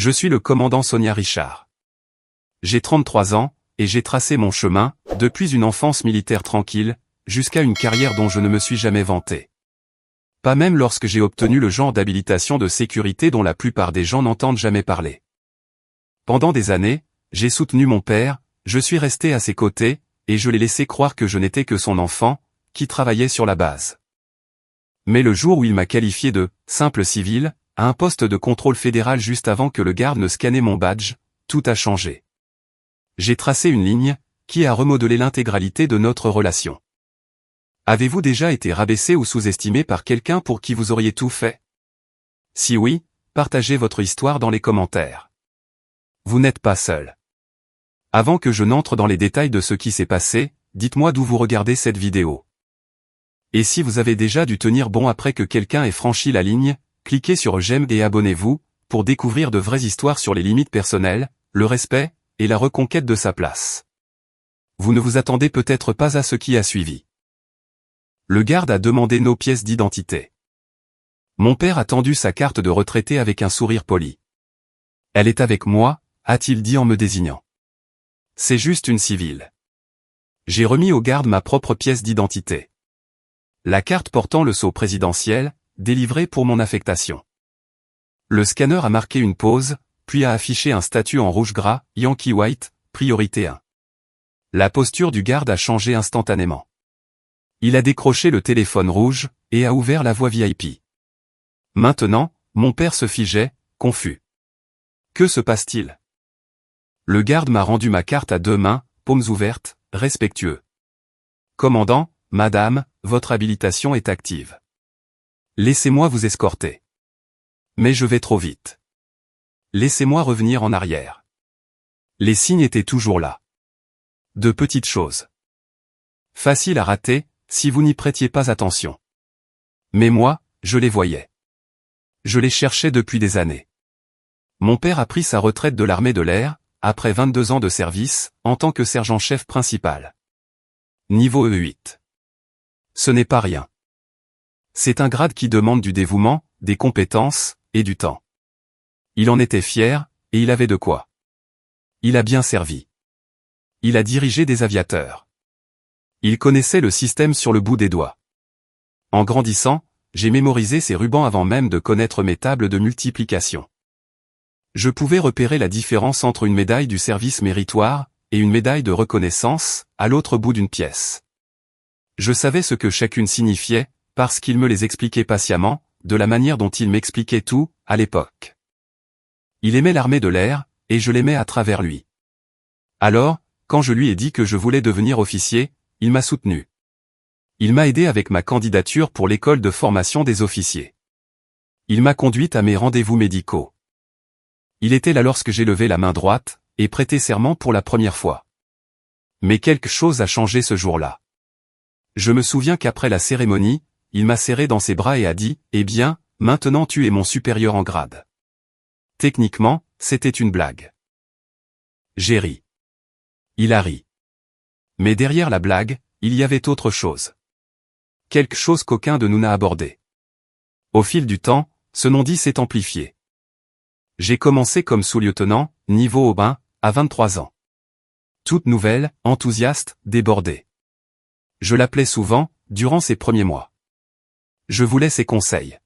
Je suis le commandant Sonia Richard. J'ai 33 ans, et j'ai tracé mon chemin, depuis une enfance militaire tranquille, jusqu'à une carrière dont je ne me suis jamais vanté. Pas même lorsque j'ai obtenu le genre d'habilitation de sécurité dont la plupart des gens n'entendent jamais parler. Pendant des années, j'ai soutenu mon père, je suis resté à ses côtés, et je l'ai laissé croire que je n'étais que son enfant, qui travaillait sur la base. Mais le jour où il m'a qualifié de « simple civil », à un poste de contrôle fédéral juste avant que le garde ne scanne mon badge, tout a changé. J'ai tracé une ligne, qui a remodelé l'intégralité de notre relation. Avez-vous déjà été rabaissé ou sous-estimé par quelqu'un pour qui vous auriez tout fait? Si oui, partagez votre histoire dans les commentaires. Vous n'êtes pas seul. Avant que je n'entre dans les détails de ce qui s'est passé, dites-moi d'où vous regardez cette vidéo. Et si vous avez déjà dû tenir bon après que quelqu'un ait franchi la ligne, cliquez sur j'aime et abonnez-vous, pour découvrir de vraies histoires sur les limites personnelles, le respect, et la reconquête de sa place. Vous ne vous attendez peut-être pas à ce qui a suivi. Le garde a demandé nos pièces d'identité. Mon père a tendu sa carte de retraité avec un sourire poli. Elle est avec moi, a-t-il dit en me désignant. C'est juste une civile. J'ai remis au garde ma propre pièce d'identité. La carte portant le sceau présidentiel, délivrée pour mon affectation. Le scanner a marqué une pause, puis a affiché un statut en rouge gras, Yankee White, priorité 1. La posture du garde a changé instantanément. Il a décroché le téléphone rouge, et a ouvert la voie VIP. Maintenant, mon père se figeait, confus. Que se passe-t-il? Le garde m'a rendu ma carte à 2 mains, paumes ouvertes, respectueux. Commandant, madame, votre habilitation est active. Laissez-moi vous escorter. Mais je vais trop vite. Laissez-moi revenir en arrière. Les signes étaient toujours là. De petites choses. Facile à rater, si vous n'y prêtiez pas attention. Mais moi, je les voyais. Je les cherchais depuis des années. Mon père a pris sa retraite de l'armée de l'air, après 22 ans de service, en tant que sergent-chef principal. Niveau E8. Ce n'est pas rien. C'est un grade qui demande du dévouement, des compétences, et du temps. Il en était fier, et il avait de quoi. Il a bien servi. Il a dirigé des aviateurs. Il connaissait le système sur le bout des doigts. En grandissant, j'ai mémorisé ces rubans avant même de connaître mes tables de multiplication. Je pouvais repérer la différence entre une médaille du service méritoire, et une médaille de reconnaissance, à l'autre bout d'une pièce. Je savais ce que chacune signifiait, parce qu'il me les expliquait patiemment, de la manière dont il m'expliquait tout, à l'époque. Il aimait l'armée de l'air, et je l'aimais à travers lui. Alors, quand je lui ai dit que je voulais devenir officier, il m'a soutenu. Il m'a aidé avec ma candidature pour l'école de formation des officiers. Il m'a conduite à mes rendez-vous médicaux. Il était là lorsque j'ai levé la main droite, et prêté serment pour la première fois. Mais quelque chose a changé ce jour-là. Je me souviens qu'après la cérémonie, il m'a serré dans ses bras et a dit « Eh bien, maintenant tu es mon supérieur en grade. » Techniquement, c'était une blague. J'ai ri. Il a ri. Mais derrière la blague, il y avait autre chose. Quelque chose qu'aucun de nous n'a abordé. Au fil du temps, ce non-dit s'est amplifié. J'ai commencé comme sous-lieutenant, niveau O1, à 23 ans. Toute nouvelle, enthousiaste, débordée. Je l'appelais souvent, durant ses premiers mois. Je voulais ses conseils.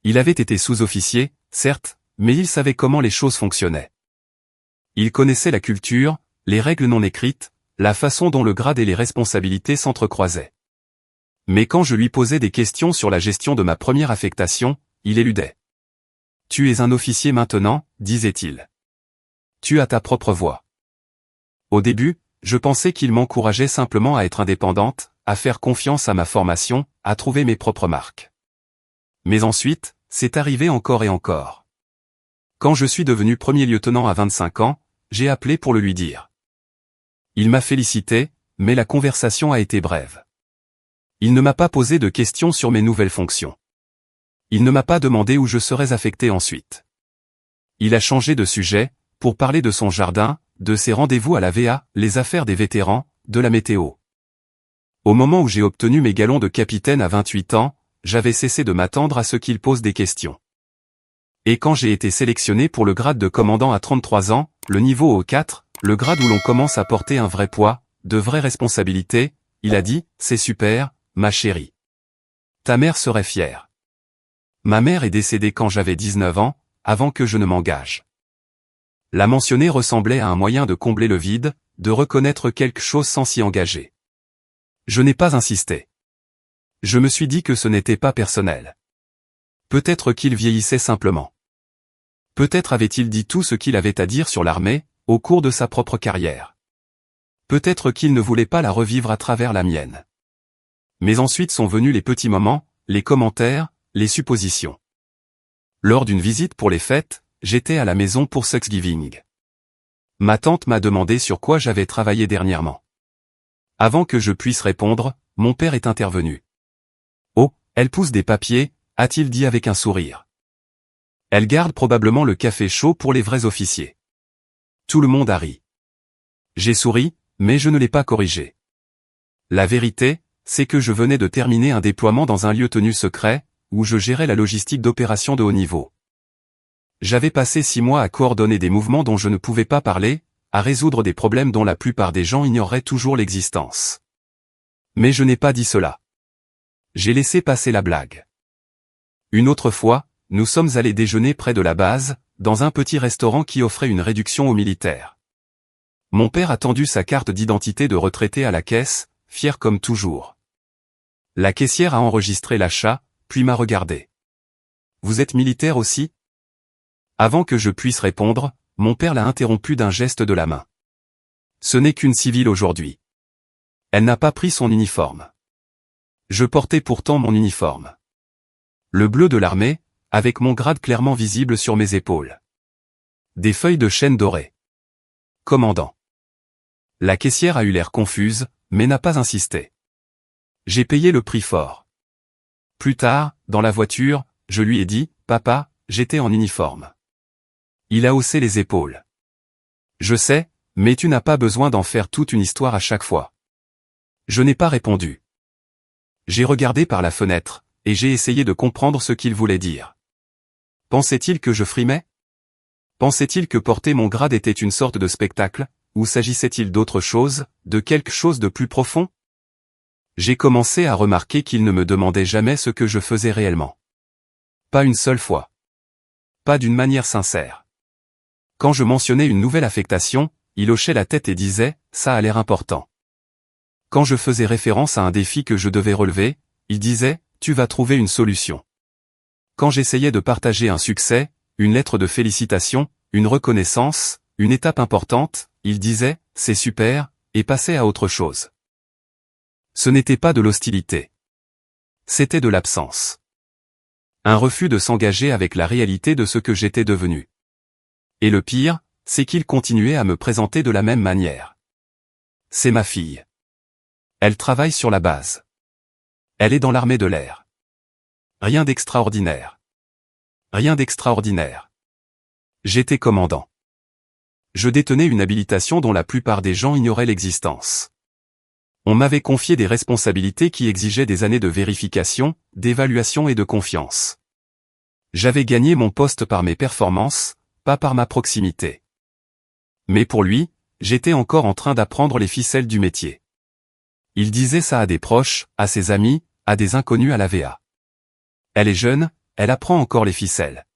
Il avait été sous-officier, certes, mais il savait comment les choses fonctionnaient. Il connaissait la culture, les règles non écrites, la façon dont le grade et les responsabilités s'entrecroisaient. Mais quand je lui posais des questions sur la gestion de ma première affectation, il éludait. « Tu es un officier maintenant, disait-il. Tu as ta propre voix. » Au début, je pensais qu'il m'encourageait simplement à être indépendante, à faire confiance à ma formation, à trouver mes propres marques. Mais ensuite, c'est arrivé encore et encore. Quand je suis devenu premier lieutenant à 25 ans, j'ai appelé pour le lui dire. Il m'a félicité, mais la conversation a été brève. Il ne m'a pas posé de questions sur mes nouvelles fonctions. Il ne m'a pas demandé où je serais affecté ensuite. Il a changé de sujet, pour parler de son jardin, de ses rendez-vous à la VA, les affaires des vétérans, de la météo. Au moment où j'ai obtenu mes galons de capitaine à 28 ans, j'avais cessé de m'attendre à ce qu'il pose des questions. Et quand j'ai été sélectionné pour le grade de commandant à 33 ans, le niveau O4, le grade où l'on commence à porter un vrai poids, de vraies responsabilités, il a dit, c'est super, ma chérie. Ta mère serait fière. Ma mère est décédée quand j'avais 19 ans, avant que je ne m'engage. La mentionner ressemblait à un moyen de combler le vide, de reconnaître quelque chose sans s'y engager. Je n'ai pas insisté. Je me suis dit que ce n'était pas personnel. Peut-être qu'il vieillissait simplement. Peut-être avait-il dit tout ce qu'il avait à dire sur l'armée, au cours de sa propre carrière. Peut-être qu'il ne voulait pas la revivre à travers la mienne. Mais ensuite sont venus les petits moments, les commentaires, les suppositions. Lors d'une visite pour les fêtes, j'étais à la maison pour Thanksgiving. Ma tante m'a demandé sur quoi j'avais travaillé dernièrement. Avant que je puisse répondre, mon père est intervenu. Oh, elle pousse des papiers, a-t-il dit avec un sourire. Elle garde probablement le café chaud pour les vrais officiers. Tout le monde a ri. J'ai souri, mais je ne l'ai pas corrigé. La vérité, c'est que je venais de terminer un déploiement dans un lieu tenu secret, où je gérais la logistique d'opérations de haut niveau. J'avais passé 6 mois à coordonner des mouvements dont je ne pouvais pas parler, à résoudre des problèmes dont la plupart des gens ignoreraient toujours l'existence. Mais je n'ai pas dit cela. J'ai laissé passer la blague. Une autre fois, nous sommes allés déjeuner près de la base, dans un petit restaurant qui offrait une réduction aux militaires. Mon père a tendu sa carte d'identité de retraité à la caisse, fier comme toujours. La caissière a enregistré l'achat, puis m'a regardé. « Vous êtes militaire aussi ?» Avant que je puisse répondre, mon père l'a interrompu d'un geste de la main. « Ce n'est qu'une civile aujourd'hui. Elle n'a pas pris son uniforme. » Je portais pourtant mon uniforme. Le bleu de l'armée, avec mon grade clairement visible sur mes épaules. Des feuilles de chêne dorées. Commandant. La caissière a eu l'air confuse, mais n'a pas insisté. J'ai payé le prix fort. Plus tard, dans la voiture, je lui ai dit, « Papa, j'étais en uniforme. » Il a haussé les épaules. « Je sais, mais tu n'as pas besoin d'en faire toute une histoire à chaque fois. » Je n'ai pas répondu. J'ai regardé par la fenêtre, et j'ai essayé de comprendre ce qu'il voulait dire. Pensait-il que je frimais? Pensait-il que porter mon grade était une sorte de spectacle, ou s'agissait-il d'autre chose, de quelque chose de plus profond? J'ai commencé à remarquer qu'il ne me demandait jamais ce que je faisais réellement. Pas une seule fois. Pas d'une manière sincère. Quand je mentionnais une nouvelle affectation, il hochait la tête et disait, « Ça a l'air important. » Quand je faisais référence à un défi que je devais relever, il disait, « Tu vas trouver une solution. » Quand j'essayais de partager un succès, une lettre de félicitation, une reconnaissance, une étape importante, il disait, « C'est super », et passait à autre chose. Ce n'était pas de l'hostilité. C'était de l'absence. Un refus de s'engager avec la réalité de ce que j'étais devenu. Et le pire, c'est qu'il continuait à me présenter de la même manière. C'est ma fille. Elle travaille sur la base. Elle est dans l'armée de l'air. Rien d'extraordinaire. Rien d'extraordinaire. J'étais commandant. Je détenais une habilitation dont la plupart des gens ignoraient l'existence. On m'avait confié des responsabilités qui exigeaient des années de vérification, d'évaluation et de confiance. J'avais gagné mon poste par mes performances, pas par ma proximité. Mais pour lui, j'étais encore en train d'apprendre les ficelles du métier. Il disait ça à des proches, à ses amis, à des inconnus à la VA. Elle est jeune, elle apprend encore les ficelles.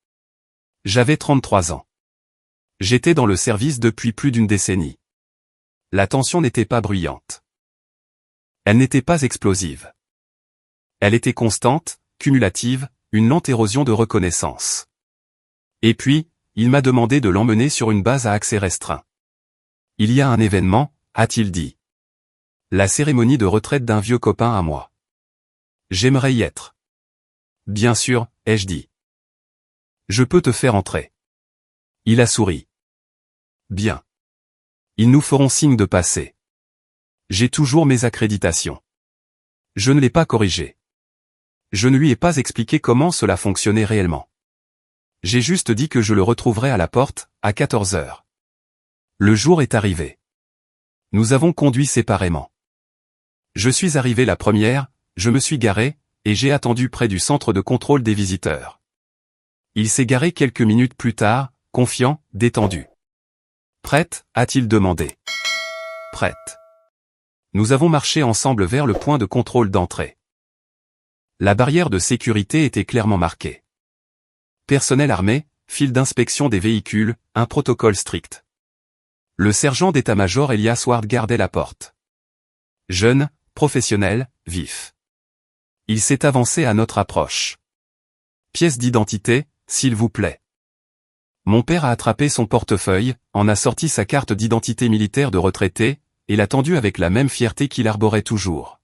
J'avais 33 ans. J'étais dans le service depuis plus d'une décennie. La tension n'était pas bruyante. Elle n'était pas explosive. Elle était constante, cumulative, une lente érosion de reconnaissance. Et puis, il m'a demandé de l'emmener sur une base à accès restreint. Il y a un événement, a-t-il dit. La cérémonie de retraite d'un vieux copain à moi. J'aimerais y être. Bien sûr, ai-je dit. Je peux te faire entrer. Il a souri. Bien. Ils nous feront signe de passer. J'ai toujours mes accréditations. Je ne l'ai pas corrigé. Je ne lui ai pas expliqué comment cela fonctionnait réellement. J'ai juste dit que je le retrouverais à la porte, à 14 heures. Le jour est arrivé. Nous avons conduit séparément. Je suis arrivé la première, je me suis garé, et j'ai attendu près du centre de contrôle des visiteurs. Il s'est garé quelques minutes plus tard, confiant, détendu. Prête, a-t-il demandé. Prête. Nous avons marché ensemble vers le point de contrôle d'entrée. La barrière de sécurité était clairement marquée. Personnel armé, file d'inspection des véhicules, un protocole strict. Le sergent d'état-major Elias Ward gardait la porte. Jeune, professionnel, vif. Il s'est avancé à notre approche. Pièce d'identité, s'il vous plaît. Mon père a attrapé son portefeuille, en a sorti sa carte d'identité militaire de retraité, et l'a tendue avec la même fierté qu'il arborait toujours.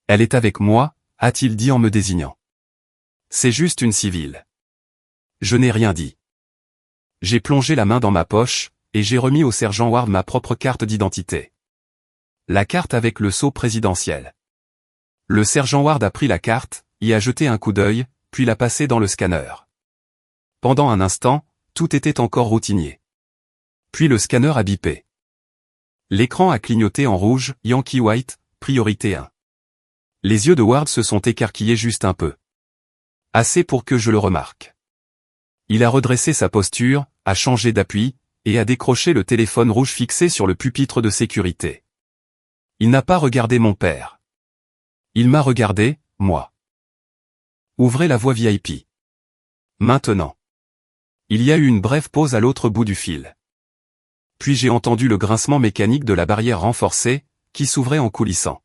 Elle est avec moi, a-t-il dit en me désignant. C'est juste une civile. Je n'ai rien dit. J'ai plongé la main dans ma poche, et j'ai remis au sergent Ward ma propre carte d'identité. La carte avec le sceau présidentiel. Le sergent Ward a pris la carte, y a jeté un coup d'œil, puis l'a passée dans le scanner. Pendant un instant, tout était encore routinier. Puis le scanner a bipé. L'écran a clignoté en rouge, Yankee White, priorité 1. Les yeux de Ward se sont écarquillés juste un peu. Assez pour que je le remarque. Il a redressé sa posture, a changé d'appui, et a décroché le téléphone rouge fixé sur le pupitre de sécurité. Il n'a pas regardé mon père. Il m'a regardé, moi. Ouvrez la voie VIP. Maintenant. Il y a eu une brève pause à l'autre bout du fil. Puis j'ai entendu le grincement mécanique de la barrière renforcée, qui s'ouvrait en coulissant.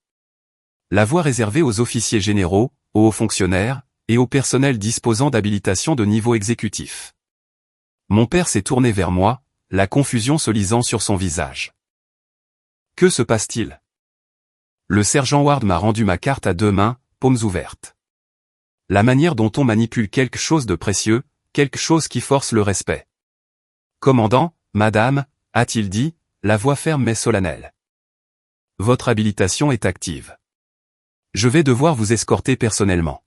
La voie réservée aux officiers généraux, aux hauts fonctionnaires, et au personnel disposant d'habilitation de niveau exécutif. Mon père s'est tourné vers moi, la confusion se lisant sur son visage. Que se passe-t-il? Le sergent Ward m'a rendu ma carte à deux mains, paumes ouvertes. La manière dont on manipule quelque chose de précieux, quelque chose qui force le respect. Commandant, madame, a-t-il dit, la voix ferme mais solennelle. Votre habilitation est active. Je vais devoir vous escorter personnellement.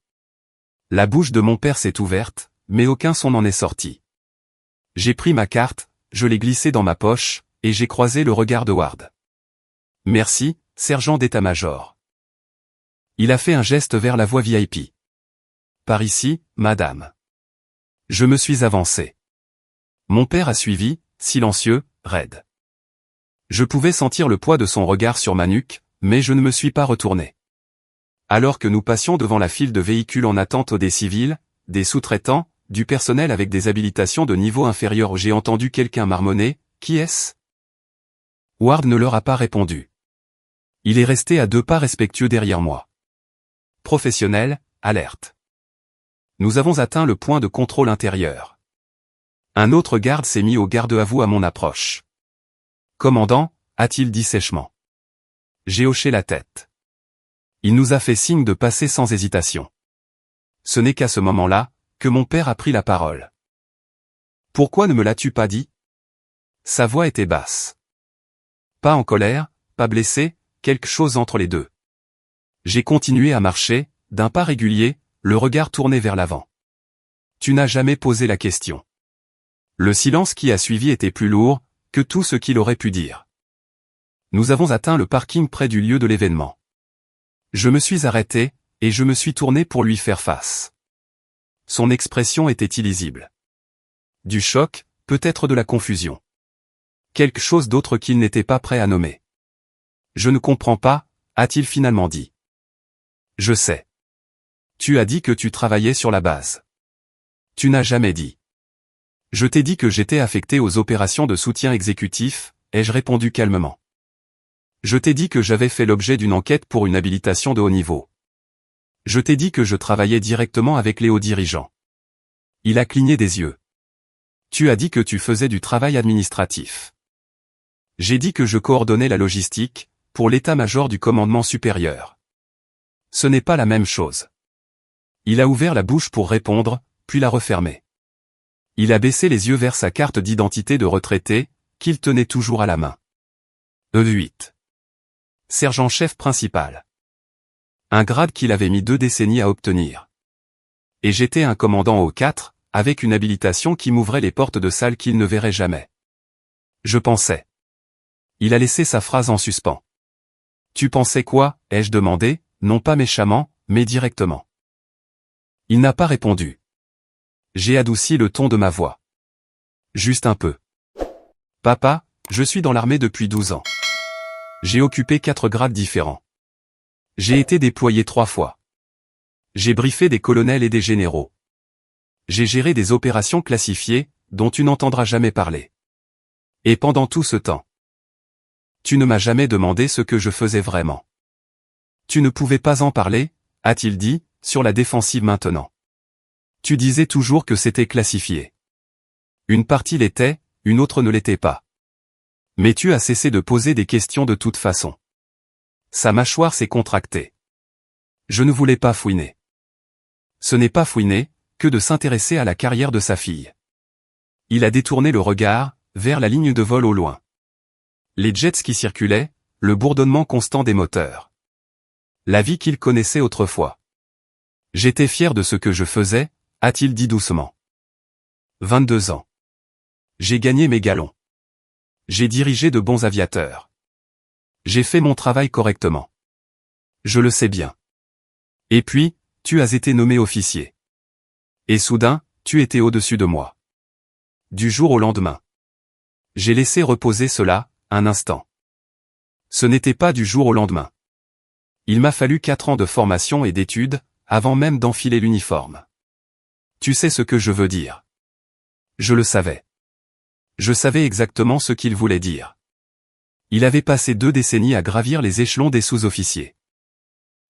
La bouche de mon père s'est ouverte, mais aucun son n'en est sorti. J'ai pris ma carte, je l'ai glissée dans ma poche, et j'ai croisé le regard de Ward. Merci, sergent d'état-major. Il a fait un geste vers la voie VIP. Par ici, madame. Je me suis avancé. Mon père a suivi, silencieux, raide. Je pouvais sentir le poids de son regard sur ma nuque, mais je ne me suis pas retourné. Alors que nous passions devant la file de véhicules en attente des civils, des sous-traitants, du personnel avec des habilitations de niveau inférieur, j'ai entendu quelqu'un marmonner, « Qui est-ce » Ward ne leur a pas répondu. Il est resté à deux pas respectueux derrière moi. Professionnel, alerte. Nous avons atteint le point de contrôle intérieur. Un autre garde s'est mis au garde-à-vous à mon approche. Commandant, a-t-il dit sèchement. J'ai hoché la tête. Il nous a fait signe de passer sans hésitation. Ce n'est qu'à ce moment-là, que mon père a pris la parole. Pourquoi ne me l'as-tu pas dit? Sa voix était basse. Pas en colère, pas blessé, quelque chose entre les deux. J'ai continué à marcher, d'un pas régulier, le regard tourné vers l'avant. Tu n'as jamais posé la question. Le silence qui a suivi était plus lourd que tout ce qu'il aurait pu dire. Nous avons atteint le parking près du lieu de l'événement. Je me suis arrêté, et je me suis tourné pour lui faire face. Son expression était illisible. Du choc, peut-être de la confusion. Quelque chose d'autre qu'il n'était pas prêt à nommer. Je ne comprends pas, a-t-il finalement dit. Je sais. Tu as dit que tu travaillais sur la base. Tu n'as jamais dit. Je t'ai dit que j'étais affecté aux opérations de soutien exécutif, ai-je répondu calmement. Je t'ai dit que j'avais fait l'objet d'une enquête pour une habilitation de haut niveau. Je t'ai dit que je travaillais directement avec les hauts dirigeants. Il a cligné des yeux. Tu as dit que tu faisais du travail administratif. J'ai dit que je coordonnais la logistique, pour l'état-major du commandement supérieur. Ce n'est pas la même chose. Il a ouvert la bouche pour répondre, puis l'a refermée. Il a baissé les yeux vers sa carte d'identité de retraité, qu'il tenait toujours à la main. E8. Sergent-chef principal. Un grade qu'il avait mis 2 décennies à obtenir. Et j'étais un commandant au 4, avec une habilitation qui m'ouvrait les portes de salles qu'il ne verrait jamais. Je pensais. Il a laissé sa phrase en suspens. Tu pensais quoi, ai-je demandé, non pas méchamment, mais directement. Il n'a pas répondu. J'ai adouci le ton de ma voix. Juste un peu. Papa, je suis dans l'armée depuis 12 ans. J'ai occupé 4 grades différents. J'ai été déployé 3 fois. J'ai briefé des colonels et des généraux. J'ai géré des opérations classifiées, dont tu n'entendras jamais parler. Et pendant tout ce temps, tu ne m'as jamais demandé ce que je faisais vraiment. Tu ne pouvais pas en parler, a-t-il dit, sur la défensive maintenant. Tu disais toujours que c'était classifié. Une partie l'était, une autre ne l'était pas. Mais tu as cessé de poser des questions de toute façon. Sa mâchoire s'est contractée. Je ne voulais pas fouiner. Ce n'est pas fouiner, que de s'intéresser à la carrière de sa fille. Il a détourné le regard, vers la ligne de vol au loin. Les jets qui circulaient, le bourdonnement constant des moteurs. La vie qu'il connaissait autrefois. J'étais fier de ce que je faisais, a-t-il dit doucement. 22 ans. J'ai gagné mes galons. J'ai dirigé de bons aviateurs. J'ai fait mon travail correctement. Je le sais bien. Et puis, tu as été nommé officier. Et soudain, tu étais au-dessus de moi. Du jour au lendemain. J'ai laissé reposer cela, un instant. Ce n'était pas du jour au lendemain. Il m'a fallu 4 ans de formation et d'études, avant même d'enfiler l'uniforme. Tu sais ce que je veux dire. Je le savais. Je savais exactement ce qu'il voulait dire. Il avait passé 2 décennies à gravir les échelons des sous-officiers.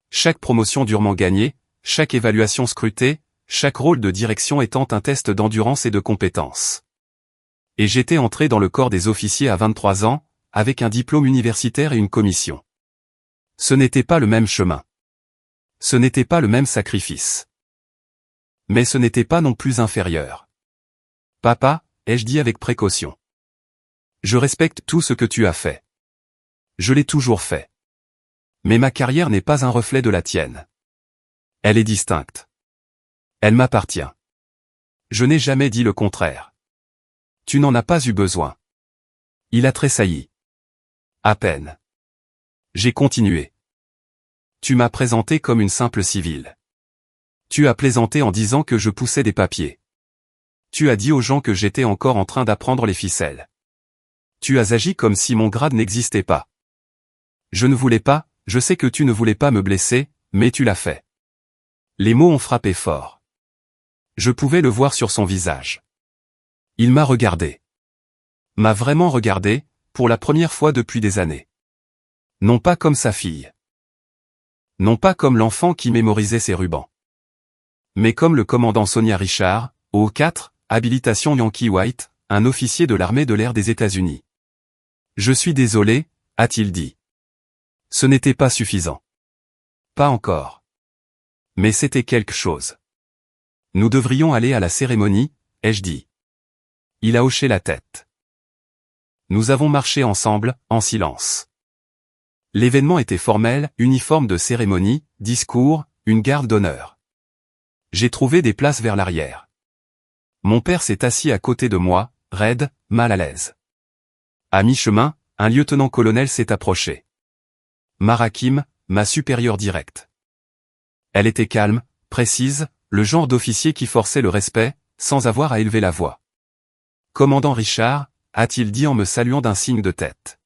Chaque promotion durement gagnée, chaque évaluation scrutée, chaque rôle de direction étant un test d'endurance et de compétence. Et j'étais entré dans le corps des officiers à 23 ans, avec un diplôme universitaire et une commission. Ce n'était pas le même chemin. Ce n'était pas le même sacrifice. Mais ce n'était pas non plus inférieur. Papa, ai-je dit avec précaution. Je respecte tout ce que tu as fait. Je l'ai toujours fait. Mais ma carrière n'est pas un reflet de la tienne. Elle est distincte. Elle m'appartient. Je n'ai jamais dit le contraire. Tu n'en as pas eu besoin. Il a tressailli. À peine. J'ai continué. Tu m'as présenté comme une simple civile. Tu as plaisanté en disant que je poussais des papiers. Tu as dit aux gens que j'étais encore en train d'apprendre les ficelles. Tu as agi comme si mon grade n'existait pas. Je ne voulais pas, je sais que tu ne voulais pas me blesser, mais tu l'as fait. Les mots ont frappé fort. Je pouvais le voir sur son visage. Il m'a regardé. M'a vraiment regardé, pour la première fois depuis des années. Non pas comme sa fille. Non pas comme l'enfant qui mémorisait ses rubans. Mais comme le commandant Sonia Richard, au 4, habilitation Yankee White, un officier de l'armée de l'air des États-Unis. Je suis désolé, a-t-il dit. Ce n'était pas suffisant. Pas encore. Mais c'était quelque chose. Nous devrions aller à la cérémonie, ai-je dit. Il a hoché la tête. Nous avons marché ensemble, en silence. L'événement était formel, uniforme de cérémonie, discours, une garde d'honneur. J'ai trouvé des places vers l'arrière. Mon père s'est assis à côté de moi, raide, mal à l'aise. À mi-chemin, un lieutenant-colonel s'est approché. Marakim, ma supérieure directe. Elle était calme, précise, le genre d'officier qui forçait le respect, sans avoir à élever la voix. Commandant Richard, a-t-il dit en me saluant d'un signe de tête.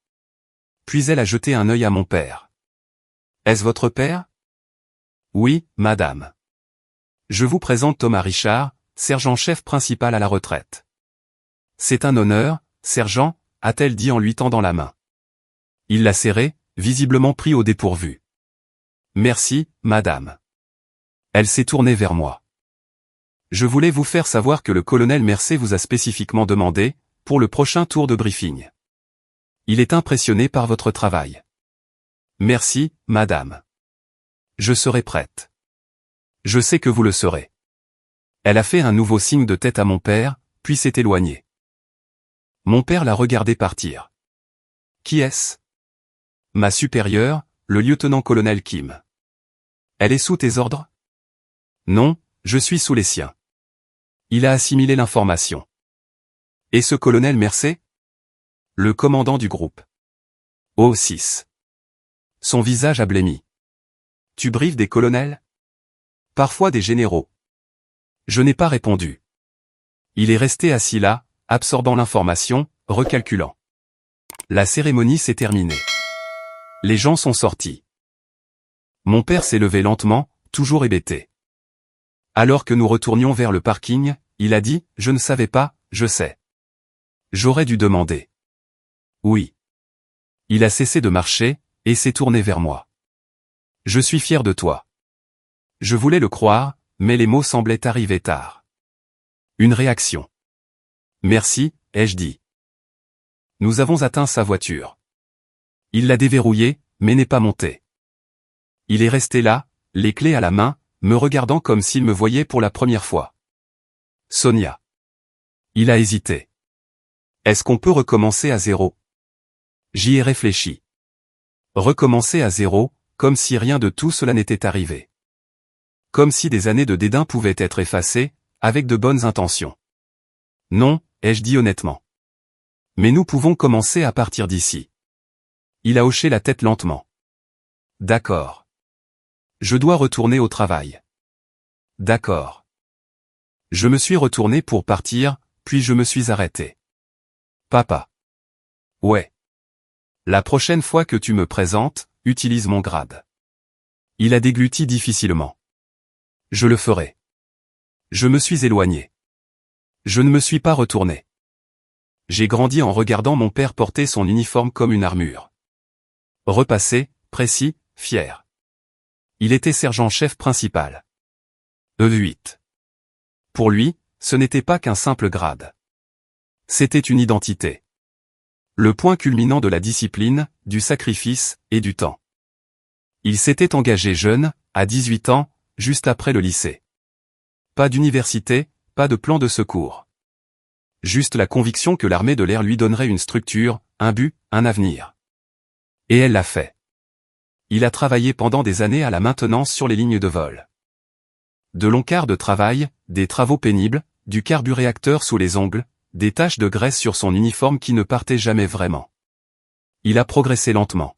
Puis elle a jeté un œil à mon père. Est-ce votre père? Oui, madame. Je vous présente Thomas Richard, sergent-chef principal à la retraite. C'est un honneur, sergent, a-t-elle dit en lui tendant la main. Il l'a serré, visiblement pris au dépourvu. Merci, madame. Elle s'est tournée vers moi. Je voulais vous faire savoir que le colonel Mercé vous a spécifiquement demandé, pour le prochain tour de briefing. Il est impressionné par votre travail. Merci, madame. Je serai prête. Je sais que vous le serez. Elle a fait un nouveau signe de tête à mon père, puis s'est éloignée. Mon père l'a regardé partir. Qui est-ce? Ma supérieure, le lieutenant-colonel Kim. Elle est sous tes ordres? Non, je suis sous les siens. Il a assimilé l'information. Et ce colonel Mercé? Le commandant du groupe. O6. Son visage a blêmi. Tu briefes des colonels? Parfois des généraux. Je n'ai pas répondu. Il est resté assis là, absorbant l'information, recalculant. La cérémonie s'est terminée. Les gens sont sortis. Mon père s'est levé lentement, toujours hébété. Alors que nous retournions vers le parking, il a dit « Je ne savais pas, je sais. » J'aurais dû demander. Oui. Il a cessé de marcher, et s'est tourné vers moi. Je suis fier de toi. Je voulais le croire, mais les mots semblaient arriver tard. Une réaction. Merci, ai-je dit. Nous avons atteint sa voiture. Il l'a déverrouillée, mais n'est pas monté. Il est resté là, les clés à la main, me regardant comme s'il me voyait pour la première fois. Sonia. Il a hésité. Est-ce qu'on peut recommencer à zéro? J'y ai réfléchi. Recommencer à zéro, comme si rien de tout cela n'était arrivé. Comme si des années de dédain pouvaient être effacées, avec de bonnes intentions. Non, ai-je dit honnêtement. Mais nous pouvons commencer à partir d'ici. Il a hoché la tête lentement. D'accord. Je dois retourner au travail. D'accord. Je me suis retourné pour partir, puis je me suis arrêté. Papa. Ouais. La prochaine fois que tu me présentes, utilise mon grade. Il a dégluti difficilement. Je le ferai. Je me suis éloigné. Je ne me suis pas retourné. J'ai grandi en regardant mon père porter son uniforme comme une armure. Repassé, précis, fier. Il était sergent-chef principal. E8. Pour lui, ce n'était pas qu'un simple grade. C'était une identité. Le point culminant de la discipline, du sacrifice, et du temps. Il s'était engagé jeune, à 18 ans, juste après le lycée. Pas d'université, pas de plan de secours. Juste la conviction que l'armée de l'air lui donnerait une structure, un but, un avenir. Et elle l'a fait. Il a travaillé pendant des années à la maintenance sur les lignes de vol. De longs quarts de travail, des travaux pénibles, du carburéacteur sous les ongles, des taches de graisse sur son uniforme qui ne partaient jamais vraiment. Il a progressé lentement.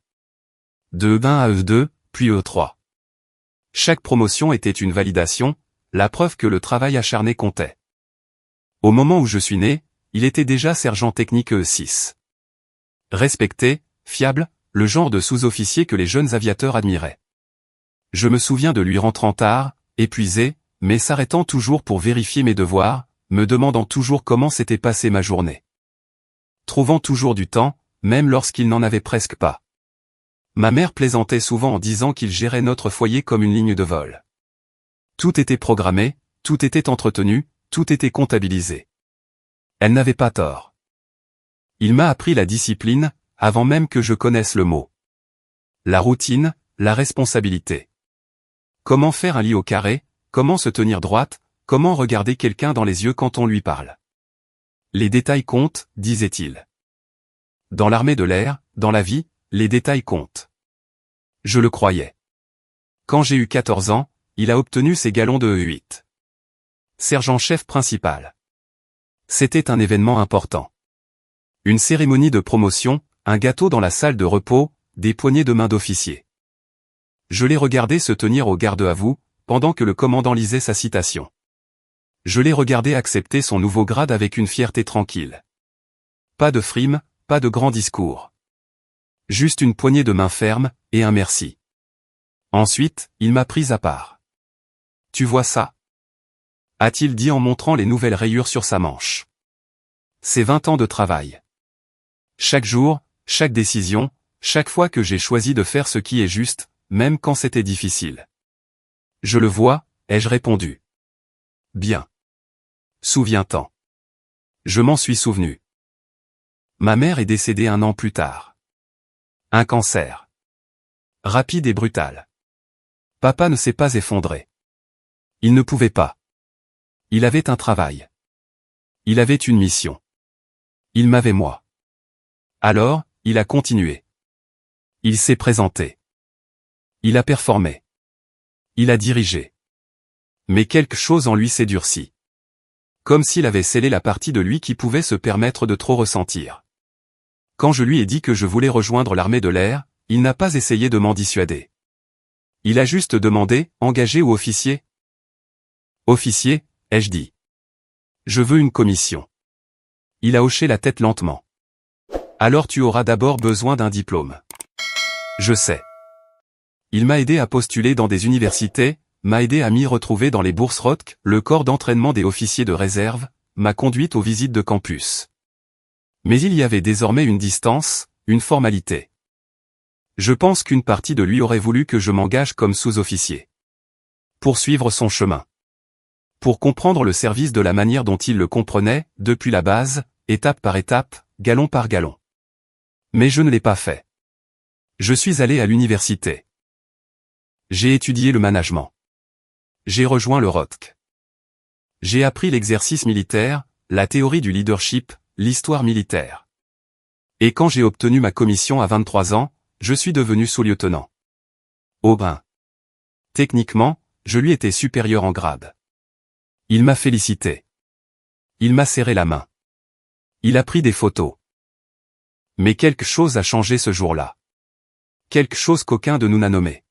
De E1 à E2, puis E3. Chaque promotion était une validation, la preuve que le travail acharné comptait. Au moment où je suis né, il était déjà sergent technique E6. Respecté, fiable, le genre de sous-officier que les jeunes aviateurs admiraient. Je me souviens de lui rentrant tard, épuisé, mais s'arrêtant toujours pour vérifier mes devoirs, me demandant toujours comment s'était passée ma journée. Trouvant toujours du temps, même lorsqu'il n'en avait presque pas. Ma mère plaisantait souvent en disant qu'il gérait notre foyer comme une ligne de vol. Tout était programmé, tout était entretenu, tout était comptabilisé. Elle n'avait pas tort. Il m'a appris la discipline, avant même que je connaisse le mot. La routine, la responsabilité. Comment faire un lit au carré, comment se tenir droite, comment regarder quelqu'un dans les yeux quand on lui parle. Les détails comptent, disait-il. Dans l'armée de l'air, dans la vie, les détails comptent. Je le croyais. Quand j'ai eu 14 ans, il a obtenu ses galons de E8. Sergent-chef principal. C'était un événement important. Une cérémonie de promotion, un gâteau dans la salle de repos, des poignées de main d'officier. Je l'ai regardé se tenir au garde à vous, pendant que le commandant lisait sa citation. Je l'ai regardé accepter son nouveau grade avec une fierté tranquille. Pas de frime, pas de grand discours. Juste une poignée de main ferme, et un merci. Ensuite, il m'a pris à part. Tu vois ça? A-t-il dit en montrant les nouvelles rayures sur sa manche. C'est 20 ans de travail. Chaque jour, chaque décision, chaque fois que j'ai choisi de faire ce qui est juste, même quand c'était difficile. Je le vois, ai-je répondu. Bien. Souviens-t'en. Je m'en suis souvenu. Ma mère est décédée 1 an plus tard. Un cancer. Rapide et brutal. Papa ne s'est pas effondré. Il ne pouvait pas. Il avait un travail. Il avait une mission. Il m'avait moi. Alors, il a continué. Il s'est présenté. Il a performé. Il a dirigé. Mais quelque chose en lui s'est durci. Comme s'il avait scellé la partie de lui qui pouvait se permettre de trop ressentir. Quand je lui ai dit que je voulais rejoindre l'armée de l'air, il n'a pas essayé de m'en dissuader. Il a juste demandé, engagé ou officier? Officier, ai-je dit. Je veux une commission. Il a hoché la tête lentement. Alors tu auras d'abord besoin d'un diplôme. Je sais. Il m'a aidé à postuler dans des universités, m'a aidé à m'y retrouver dans les bourses ROTC, le corps d'entraînement des officiers de réserve, m'a conduite aux visites de campus. Mais il y avait désormais une distance, une formalité. Je pense qu'une partie de lui aurait voulu que je m'engage comme sous-officier. Pour suivre son chemin. Pour comprendre le service de la manière dont il le comprenait, depuis la base, étape par étape, galon par galon. Mais je ne l'ai pas fait. Je suis allé à l'université. J'ai étudié le management. J'ai rejoint le ROTC. J'ai appris l'exercice militaire, la théorie du leadership, l'histoire militaire. Et quand j'ai obtenu ma commission à 23 ans, je suis devenu sous-lieutenant. Aubin. Techniquement, je lui étais supérieur en grade. Il m'a félicité. Il m'a serré la main. Il a pris des photos. Mais quelque chose a changé ce jour-là. Quelque chose qu'aucun de nous n'a nommé.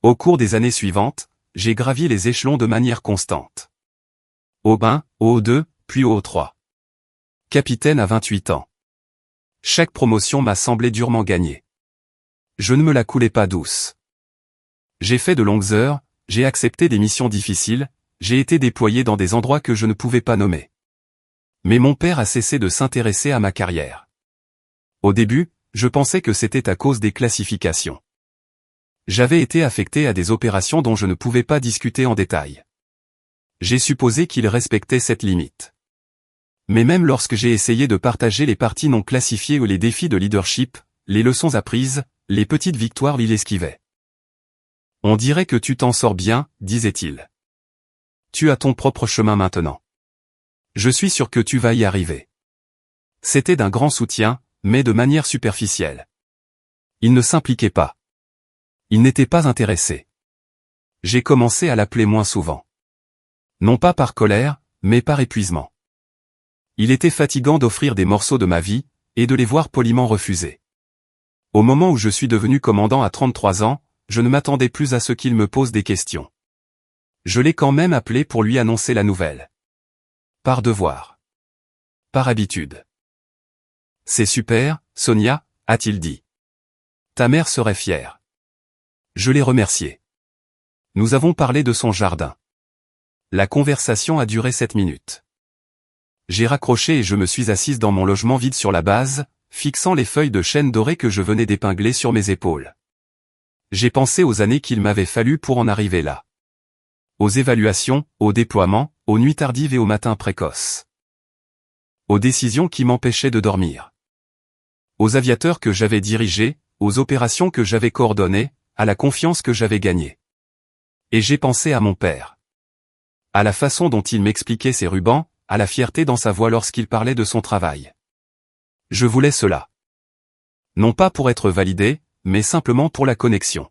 Au cours des années suivantes, j'ai gravi les échelons de manière constante. Aubin, OO2, puis OO3. Capitaine à 28 ans. Chaque promotion m'a semblé durement gagnée. Je ne me la coulais pas douce. J'ai fait de longues heures, j'ai accepté des missions difficiles, j'ai été déployé dans des endroits que je ne pouvais pas nommer. Mais mon père a cessé de s'intéresser à ma carrière. Au début, je pensais que c'était à cause des classifications. J'avais été affecté à des opérations dont je ne pouvais pas discuter en détail. J'ai supposé qu'il respectait cette limite. Mais même lorsque j'ai essayé de partager les parties non classifiées ou les défis de leadership, les leçons apprises, les petites victoires, il esquivait. On dirait que tu t'en sors bien, disait-il. Tu as ton propre chemin maintenant. Je suis sûr que tu vas y arriver. C'était d'un grand soutien, mais de manière superficielle. Il ne s'impliquait pas. Il n'était pas intéressé. J'ai commencé à l'appeler moins souvent. Non pas par colère, mais par épuisement. Il était fatigant d'offrir des morceaux de ma vie, et de les voir poliment refusés. Au moment où je suis devenu commandant à 33 ans, je ne m'attendais plus à ce qu'il me pose des questions. Je l'ai quand même appelé pour lui annoncer la nouvelle. Par devoir. Par habitude. C'est super, Sonia, a-t-il dit. Ta mère serait fière. Je l'ai remercié. Nous avons parlé de son jardin. La conversation a duré 7 minutes. J'ai raccroché et je me suis assise dans mon logement vide sur la base, fixant les feuilles de chêne dorées que je venais d'épingler sur mes épaules. J'ai pensé aux années qu'il m'avait fallu pour en arriver là. Aux évaluations, aux déploiements, aux nuits tardives et aux matins précoces. Aux décisions qui m'empêchaient de dormir. Aux aviateurs que j'avais dirigés, aux opérations que j'avais coordonnées, à la confiance que j'avais gagnée. Et j'ai pensé à mon père. À la façon dont il m'expliquait ses rubans, à la fierté dans sa voix lorsqu'il parlait de son travail. Je voulais cela. Non pas pour être validé, mais simplement pour la connexion.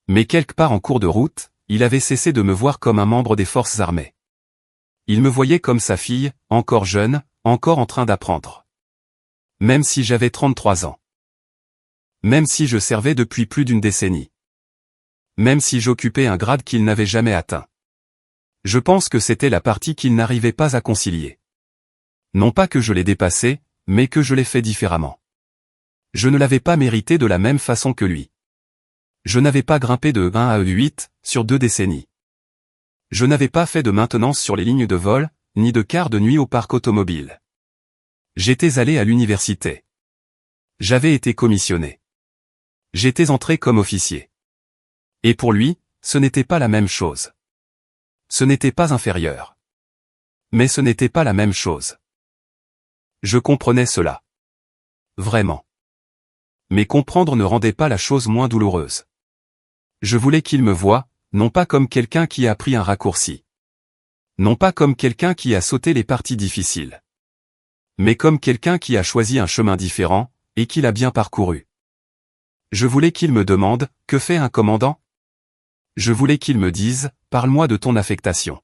Mais quelque part en cours de route, il avait cessé de me voir comme un membre des forces armées. Il me voyait comme sa fille, encore jeune, encore en train d'apprendre. Même si j'avais 33 ans. Même si je servais depuis plus d'une décennie. Même si j'occupais un grade qu'il n'avait jamais atteint. Je pense que c'était la partie qu'il n'arrivait pas à concilier. Non pas que je l'ai dépassé, mais que je l'ai fait différemment. Je ne l'avais pas mérité de la même façon que lui. Je n'avais pas grimpé de 1 à 8 sur 2 décennies. Je n'avais pas fait de maintenance sur les lignes de vol, ni de quart de nuit au parc automobile. J'étais allé à l'université. J'avais été commissionné. J'étais entré comme officier. Et pour lui, ce n'était pas la même chose. Ce n'était pas inférieur. Mais ce n'était pas la même chose. Je comprenais cela. Vraiment. Mais comprendre ne rendait pas la chose moins douloureuse. Je voulais qu'il me voie, non pas comme quelqu'un qui a pris un raccourci. Non pas comme quelqu'un qui a sauté les parties difficiles. Mais comme quelqu'un qui a choisi un chemin différent, et qui l'a bien parcouru. Je voulais qu'il me demande, que fait un commandant? Je voulais qu'il me dise, parle-moi de ton affectation.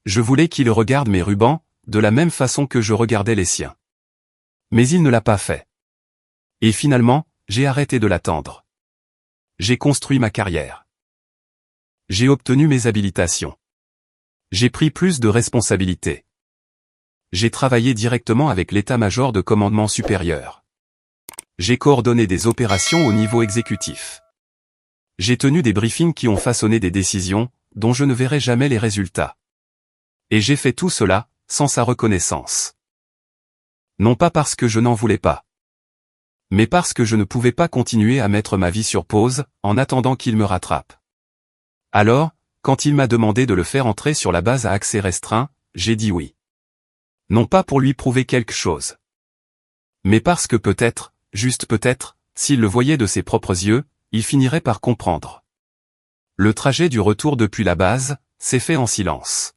Je voulais qu'il regarde mes rubans, de la même façon que je regardais les siens. Mais il ne l'a pas fait. Et finalement, j'ai arrêté de l'attendre. J'ai construit ma carrière. J'ai obtenu mes habilitations. J'ai pris plus de responsabilités. J'ai travaillé directement avec l'état-major de commandement supérieur. J'ai coordonné des opérations au niveau exécutif. J'ai tenu des briefings qui ont façonné des décisions, dont je ne verrai jamais les résultats. Et j'ai fait tout cela, sans sa reconnaissance. Non pas parce que je n'en voulais pas, mais parce que je ne pouvais pas continuer à mettre ma vie sur pause, en attendant qu'il me rattrape. Alors, quand il m'a demandé de le faire entrer sur la base à accès restreint, j'ai dit oui. Non pas pour lui prouver quelque chose, mais parce que peut-être, juste peut-être, s'il le voyait de ses propres yeux, il finirait par comprendre. Le trajet du retour depuis la base s'est fait en silence.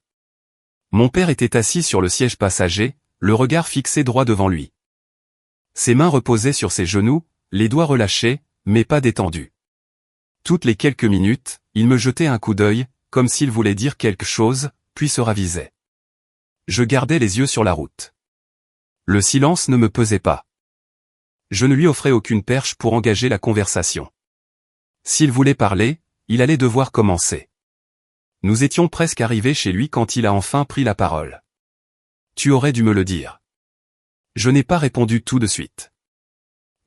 Mon père était assis sur le siège passager, le regard fixé droit devant lui. Ses mains reposaient sur ses genoux, les doigts relâchés, mais pas détendus. Toutes les quelques minutes, il me jetait un coup d'œil, comme s'il voulait dire quelque chose, puis se ravisait. Je gardais les yeux sur la route. Le silence ne me pesait pas. Je ne lui offrais aucune perche pour engager la conversation. S'il voulait parler, il allait devoir commencer. Nous étions presque arrivés chez lui quand il a enfin pris la parole. Tu aurais dû me le dire. Je n'ai pas répondu tout de suite.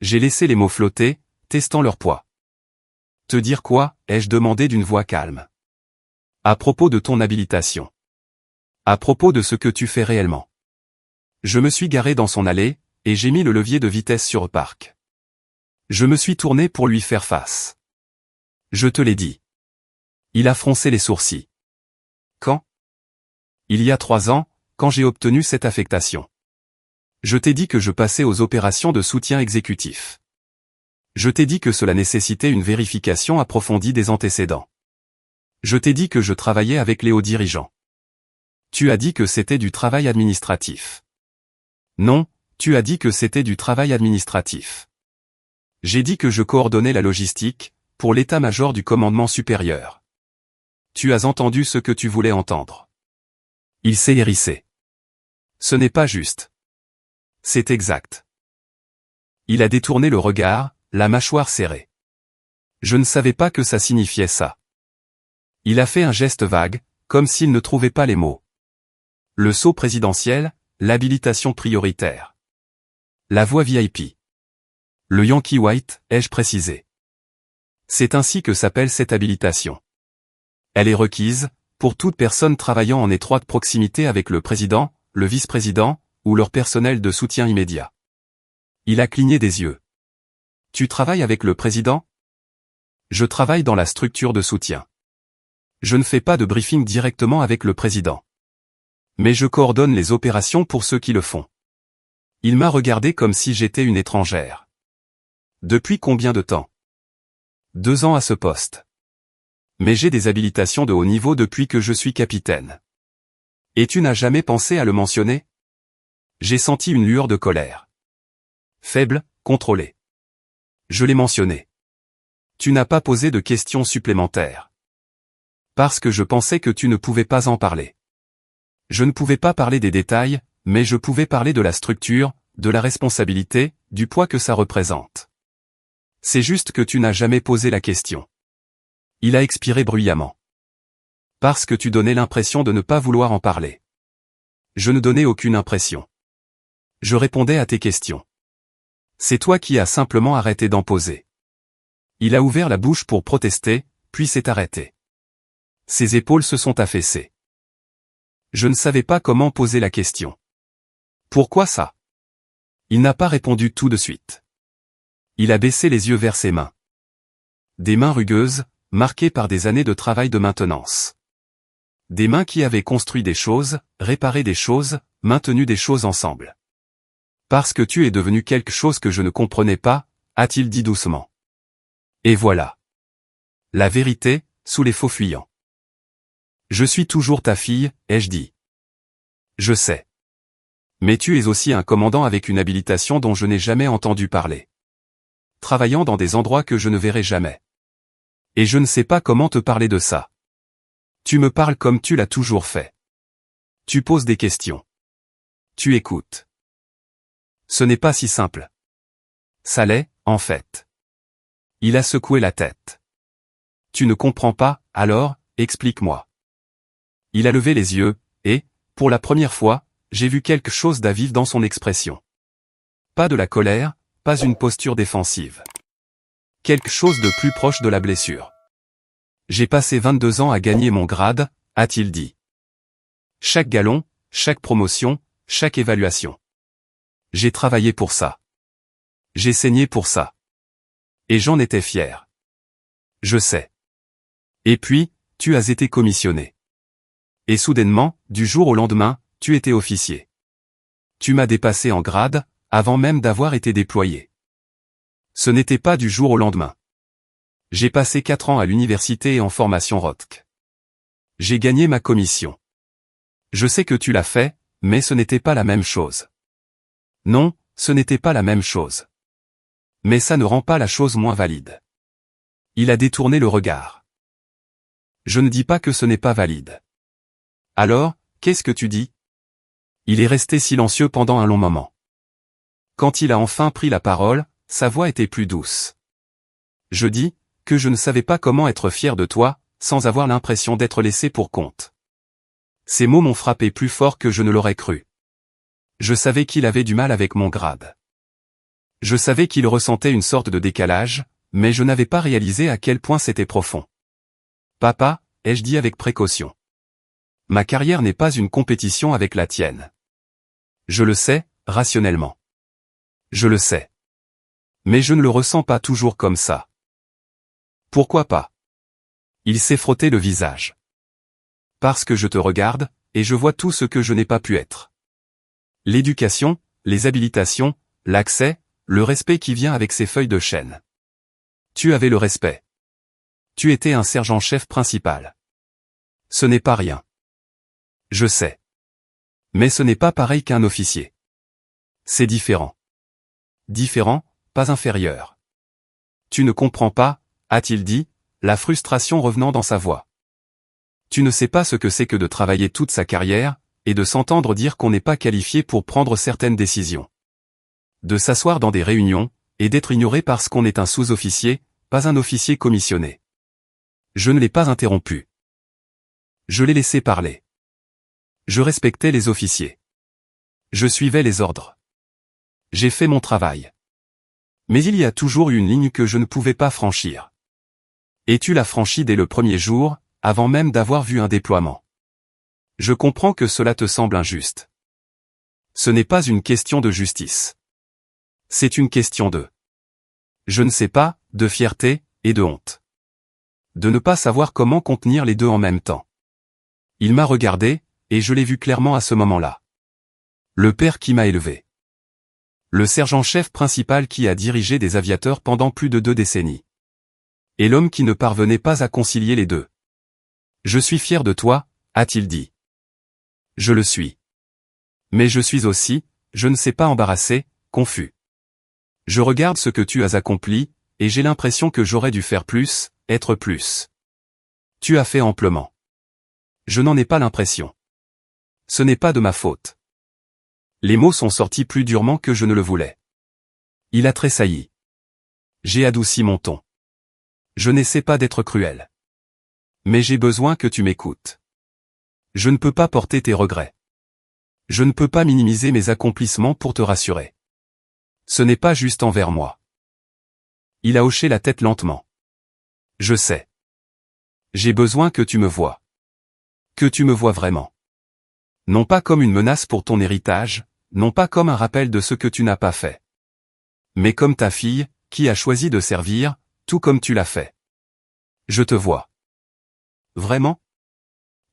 J'ai laissé les mots flotter, testant leur poids. Te dire quoi, ai-je demandé d'une voix calme. À propos de ton habilitation. À propos de ce que tu fais réellement. Je me suis garé dans son allée, et j'ai mis le levier de vitesse sur Parc. Je me suis tourné pour lui faire face. Je te l'ai dit. Il a froncé les sourcils. Quand? Il y a 3 ans, quand j'ai obtenu cette affectation. Je t'ai dit que je passais aux opérations de soutien exécutif. Je t'ai dit que cela nécessitait une vérification approfondie des antécédents. Je t'ai dit que je travaillais avec les hauts dirigeants. Tu as dit que c'était du travail administratif. Non, tu as dit que c'était du travail administratif. J'ai dit que je coordonnais la logistique, pour l'état-major du commandement supérieur. Tu as entendu ce que tu voulais entendre. Il s'est hérissé. Ce n'est pas juste. C'est exact. Il a détourné le regard, la mâchoire serrée. Je ne savais pas que ça signifiait ça. Il a fait un geste vague, comme s'il ne trouvait pas les mots. Le sceau présidentiel, l'habilitation prioritaire. La voie VIP. Le Yankee White, ai-je précisé. C'est ainsi que s'appelle cette habilitation. Elle est requise, pour toute personne travaillant en étroite proximité avec le président, le vice-président, ou leur personnel de soutien immédiat. Il a cligné des yeux. Tu travailles avec le président? Je travaille dans la structure de soutien. Je ne fais pas de briefing directement avec le président. Mais je coordonne les opérations pour ceux qui le font. Il m'a regardé comme si j'étais une étrangère. Depuis combien de temps? 2 ans à ce poste. Mais j'ai des habilitations de haut niveau depuis que je suis capitaine. Et tu n'as jamais pensé à le mentionner? J'ai senti une lueur de colère. Faible, contrôlée. Je l'ai mentionné. Tu n'as pas posé de questions supplémentaires. Parce que je pensais que tu ne pouvais pas en parler. Je ne pouvais pas parler des détails, mais je pouvais parler de la structure, de la responsabilité, du poids que ça représente. C'est juste que tu n'as jamais posé la question. Il a expiré bruyamment. Parce que tu donnais l'impression de ne pas vouloir en parler. Je ne donnais aucune impression. Je répondais à tes questions. C'est toi qui as simplement arrêté d'en poser. Il a ouvert la bouche pour protester, puis s'est arrêté. Ses épaules se sont affaissées. Je ne savais pas comment poser la question. Pourquoi ça? Il n'a pas répondu tout de suite. Il a baissé les yeux vers ses mains. Des mains rugueuses, marquées par des années de travail de maintenance. Des mains qui avaient construit des choses, réparé des choses, maintenu des choses ensemble. Parce que tu es devenu quelque chose que je ne comprenais pas, a-t-il dit doucement. Et voilà. La vérité, sous les faux fuyants. Je suis toujours ta fille, ai-je dit. Je sais. Mais tu es aussi un commandant avec une habilitation dont je n'ai jamais entendu parler. Travaillant dans des endroits que je ne verrai jamais. Et je ne sais pas comment te parler de ça. Tu me parles comme tu l'as toujours fait. Tu poses des questions. Tu écoutes. Ce n'est pas si simple. Ça l'est, en fait. Il a secoué la tête. Tu ne comprends pas, alors, explique-moi. Il a levé les yeux, et, pour la première fois, j'ai vu quelque chose d'aviv dans son expression. Pas de la colère, pas une posture défensive. Quelque chose de plus proche de la blessure. J'ai passé 22 ans à gagner mon grade, a-t-il dit. Chaque galon, chaque promotion, chaque évaluation. J'ai travaillé pour ça. J'ai saigné pour ça. Et j'en étais fier. Je sais. Et puis, tu as été commissionné. Et soudainement, du jour au lendemain, tu étais officier. Tu m'as dépassé en grade, avant même d'avoir été déployé. Ce n'était pas du jour au lendemain. J'ai passé 4 ans à l'université et en formation ROTC. J'ai gagné ma commission. Je sais que tu l'as fait, mais ce n'était pas la même chose. Non, ce n'était pas la même chose. Mais ça ne rend pas la chose moins valide. Il a détourné le regard. Je ne dis pas que ce n'est pas valide. Alors, qu'est-ce que tu dis? Il est resté silencieux pendant un long moment. Quand il a enfin pris la parole, sa voix était plus douce. Je dis que je ne savais pas comment être fier de toi, sans avoir l'impression d'être laissé pour compte. Ces mots m'ont frappé plus fort que je ne l'aurais cru. Je savais qu'il avait du mal avec mon grade. Je savais qu'il ressentait une sorte de décalage, mais je n'avais pas réalisé à quel point c'était profond. Papa, ai-je dit avec précaution. Ma carrière n'est pas une compétition avec la tienne. Je le sais, rationnellement. Je le sais. Mais je ne le ressens pas toujours comme ça. Pourquoi pas? Il s'est frotté le visage. Parce que je te regarde, et je vois tout ce que je n'ai pas pu être. L'éducation, les habilitations, l'accès, le respect qui vient avec ces feuilles de chêne. Tu avais le respect. Tu étais un sergent-chef principal. Ce n'est pas rien. Je sais. Mais ce n'est pas pareil qu'un officier. C'est différent. Différent, pas inférieur. Tu ne comprends pas, a-t-il dit, la frustration revenant dans sa voix. Tu ne sais pas ce que c'est que de travailler toute sa carrière, et de s'entendre dire qu'on n'est pas qualifié pour prendre certaines décisions. De s'asseoir dans des réunions, et d'être ignoré parce qu'on est un sous-officier, pas un officier commissionné. Je ne l'ai pas interrompu. Je l'ai laissé parler. Je respectais les officiers. Je suivais les ordres. J'ai fait mon travail. Mais il y a toujours une ligne que je ne pouvais pas franchir. Et tu l'as franchie dès le premier jour, avant même d'avoir vu un déploiement. Je comprends que cela te semble injuste. Ce n'est pas une question de justice. C'est une question de... Je ne sais pas, de fierté, et de honte. De ne pas savoir comment contenir les deux en même temps. Il m'a regardé, et je l'ai vu clairement à ce moment-là. Le père qui m'a élevé. Le sergent-chef principal qui a dirigé des aviateurs pendant plus de 2 décennies. Et l'homme qui ne parvenait pas à concilier les deux. Je suis fier de toi, a-t-il dit. Je le suis. Mais je suis aussi, je ne sais pas embarrassé, confus. Je regarde ce que tu as accompli, et j'ai l'impression que j'aurais dû faire plus, être plus. Tu as fait amplement. Je n'en ai pas l'impression. Ce n'est pas de ma faute. Les mots sont sortis plus durement que je ne le voulais. Il a tressailli. J'ai adouci mon ton. Je n'essaie pas d'être cruel. Mais j'ai besoin que tu m'écoutes. Je ne peux pas porter tes regrets. Je ne peux pas minimiser mes accomplissements pour te rassurer. Ce n'est pas juste envers moi. Il a hoché la tête lentement. Je sais. J'ai besoin que tu me vois. Que tu me vois vraiment. Non pas comme une menace pour ton héritage, non pas comme un rappel de ce que tu n'as pas fait. Mais comme ta fille, qui a choisi de servir, tout comme tu l'as fait. Je te vois. Vraiment?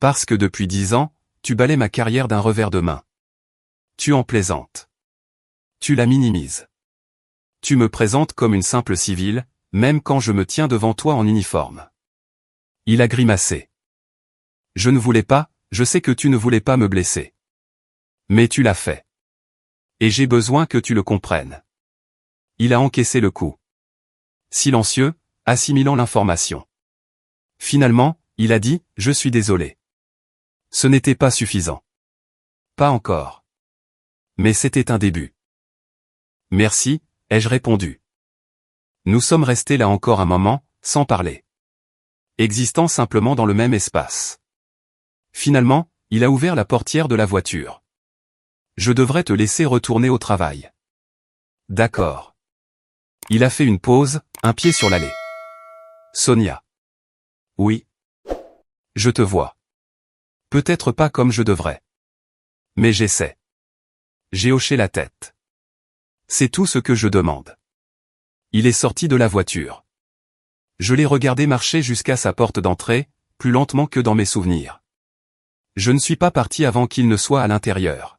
Parce que depuis 10 ans, tu balais ma carrière d'un revers de main. Tu en plaisantes. Tu la minimises. Tu me présentes comme une simple civile, même quand je me tiens devant toi en uniforme. Il a grimacé. Je ne voulais pas, je sais que tu ne voulais pas me blesser. Mais tu l'as fait. Et j'ai besoin que tu le comprennes. Il a encaissé le coup. Silencieux, assimilant l'information. Finalement, il a dit, je suis désolé. Ce n'était pas suffisant. Pas encore. Mais c'était un début. Merci, ai-je répondu. Nous sommes restés là encore un moment, sans parler. Existant simplement dans le même espace. Finalement, il a ouvert la portière de la voiture. Je devrais te laisser retourner au travail. D'accord. Il a fait une pause, un pied sur l'allée. Sonia. Oui. Je te vois. Peut-être pas comme je devrais. Mais j'essaie. J'ai hoché la tête. C'est tout ce que je demande. Il est sorti de la voiture. Je l'ai regardé marcher jusqu'à sa porte d'entrée, plus lentement que dans mes souvenirs. Je ne suis pas parti avant qu'il ne soit à l'intérieur.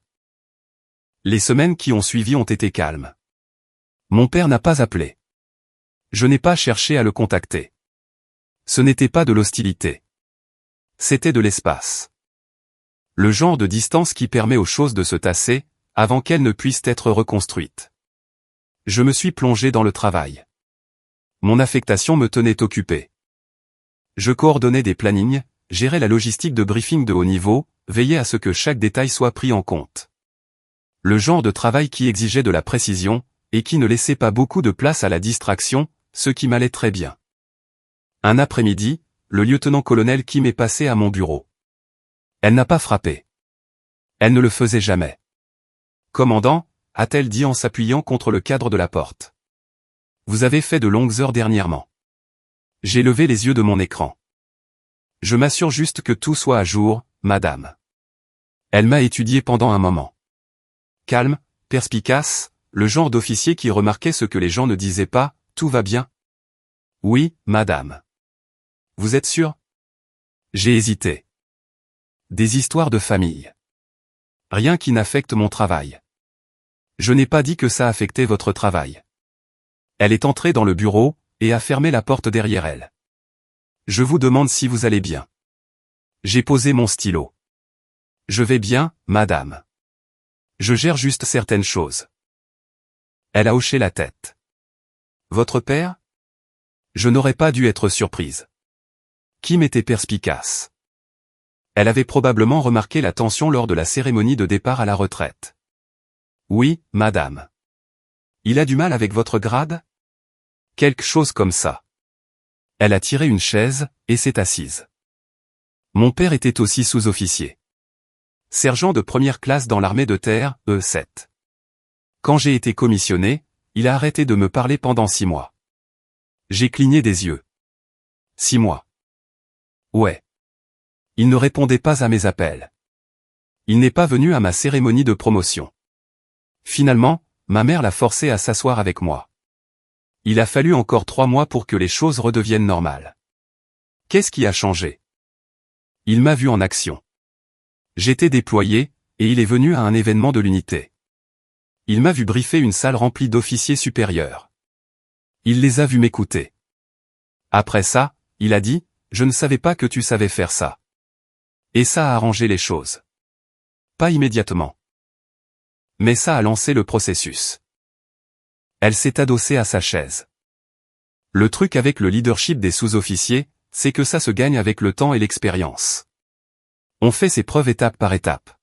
Les semaines qui ont suivi ont été calmes. Mon père n'a pas appelé. Je n'ai pas cherché à le contacter. Ce n'était pas de l'hostilité. C'était de l'espace. Le genre de distance qui permet aux choses de se tasser, avant qu'elles ne puissent être reconstruites. Je me suis plongé dans le travail. Mon affectation me tenait occupé. Je coordonnais des plannings, gérais la logistique de briefing de haut niveau, veillais à ce que chaque détail soit pris en compte. Le genre de travail qui exigeait de la précision, et qui ne laissait pas beaucoup de place à la distraction, ce qui m'allait très bien. Un après-midi, le lieutenant-colonel Kim est passé à mon bureau. Elle n'a pas frappé. Elle ne le faisait jamais. Commandant, a-t-elle dit en s'appuyant contre le cadre de la porte. Vous avez fait de longues heures dernièrement. J'ai levé les yeux de mon écran. Je m'assure juste que tout soit à jour, madame. Elle m'a étudié pendant un moment. Calme, perspicace, le genre d'officier qui remarquait ce que les gens ne disaient pas, tout va bien. Oui, madame. Vous êtes sûr? J'ai hésité. Des histoires de famille. Rien qui n'affecte mon travail. Je n'ai pas dit que ça affectait votre travail. Elle est entrée dans le bureau, et a fermé la porte derrière elle. Je vous demande si vous allez bien. J'ai posé mon stylo. Je vais bien, madame. Je gère juste certaines choses. Elle a hoché la tête. Votre père? Je n'aurais pas dû être surprise. Kim était perspicace. Elle avait probablement remarqué la tension lors de la cérémonie de départ à la retraite. Oui, madame. Il a du mal avec votre grade? Quelque chose comme ça. Elle a tiré une chaise, et s'est assise. Mon père était aussi sous-officier. Sergent de première classe dans l'armée de terre, E7. Quand j'ai été commissionné, il a arrêté de me parler pendant 6 mois. J'ai cligné des yeux. 6 mois. Ouais. Il ne répondait pas à mes appels. Il n'est pas venu à ma cérémonie de promotion. Finalement, ma mère l'a forcé à s'asseoir avec moi. Il a fallu encore 3 mois pour que les choses redeviennent normales. Qu'est-ce qui a changé? Il m'a vu en action. J'étais déployé, et il est venu à un événement de l'unité. Il m'a vu briefer une salle remplie d'officiers supérieurs. Il les a vus m'écouter. Après ça, il a dit, je ne savais pas que tu savais faire ça. Et ça a arrangé les choses. Pas immédiatement. Mais ça a lancé le processus. Elle s'est adossée à sa chaise. Le truc avec le leadership des sous-officiers, c'est que ça se gagne avec le temps et l'expérience. On fait ses preuves étape par étape.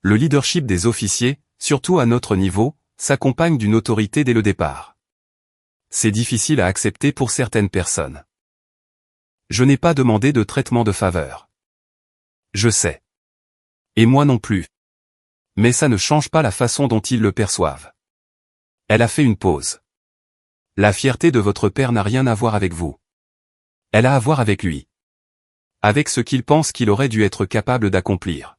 Le leadership des officiers, surtout à notre niveau, s'accompagne d'une autorité dès le départ. C'est difficile à accepter pour certaines personnes. Je n'ai pas demandé de traitement de faveur. Je sais. Et moi non plus. Mais ça ne change pas la façon dont ils le perçoivent. Elle a fait une pause. La fierté de votre père n'a rien à voir avec vous. Elle a à voir avec lui. Avec ce qu'il pense qu'il aurait dû être capable d'accomplir.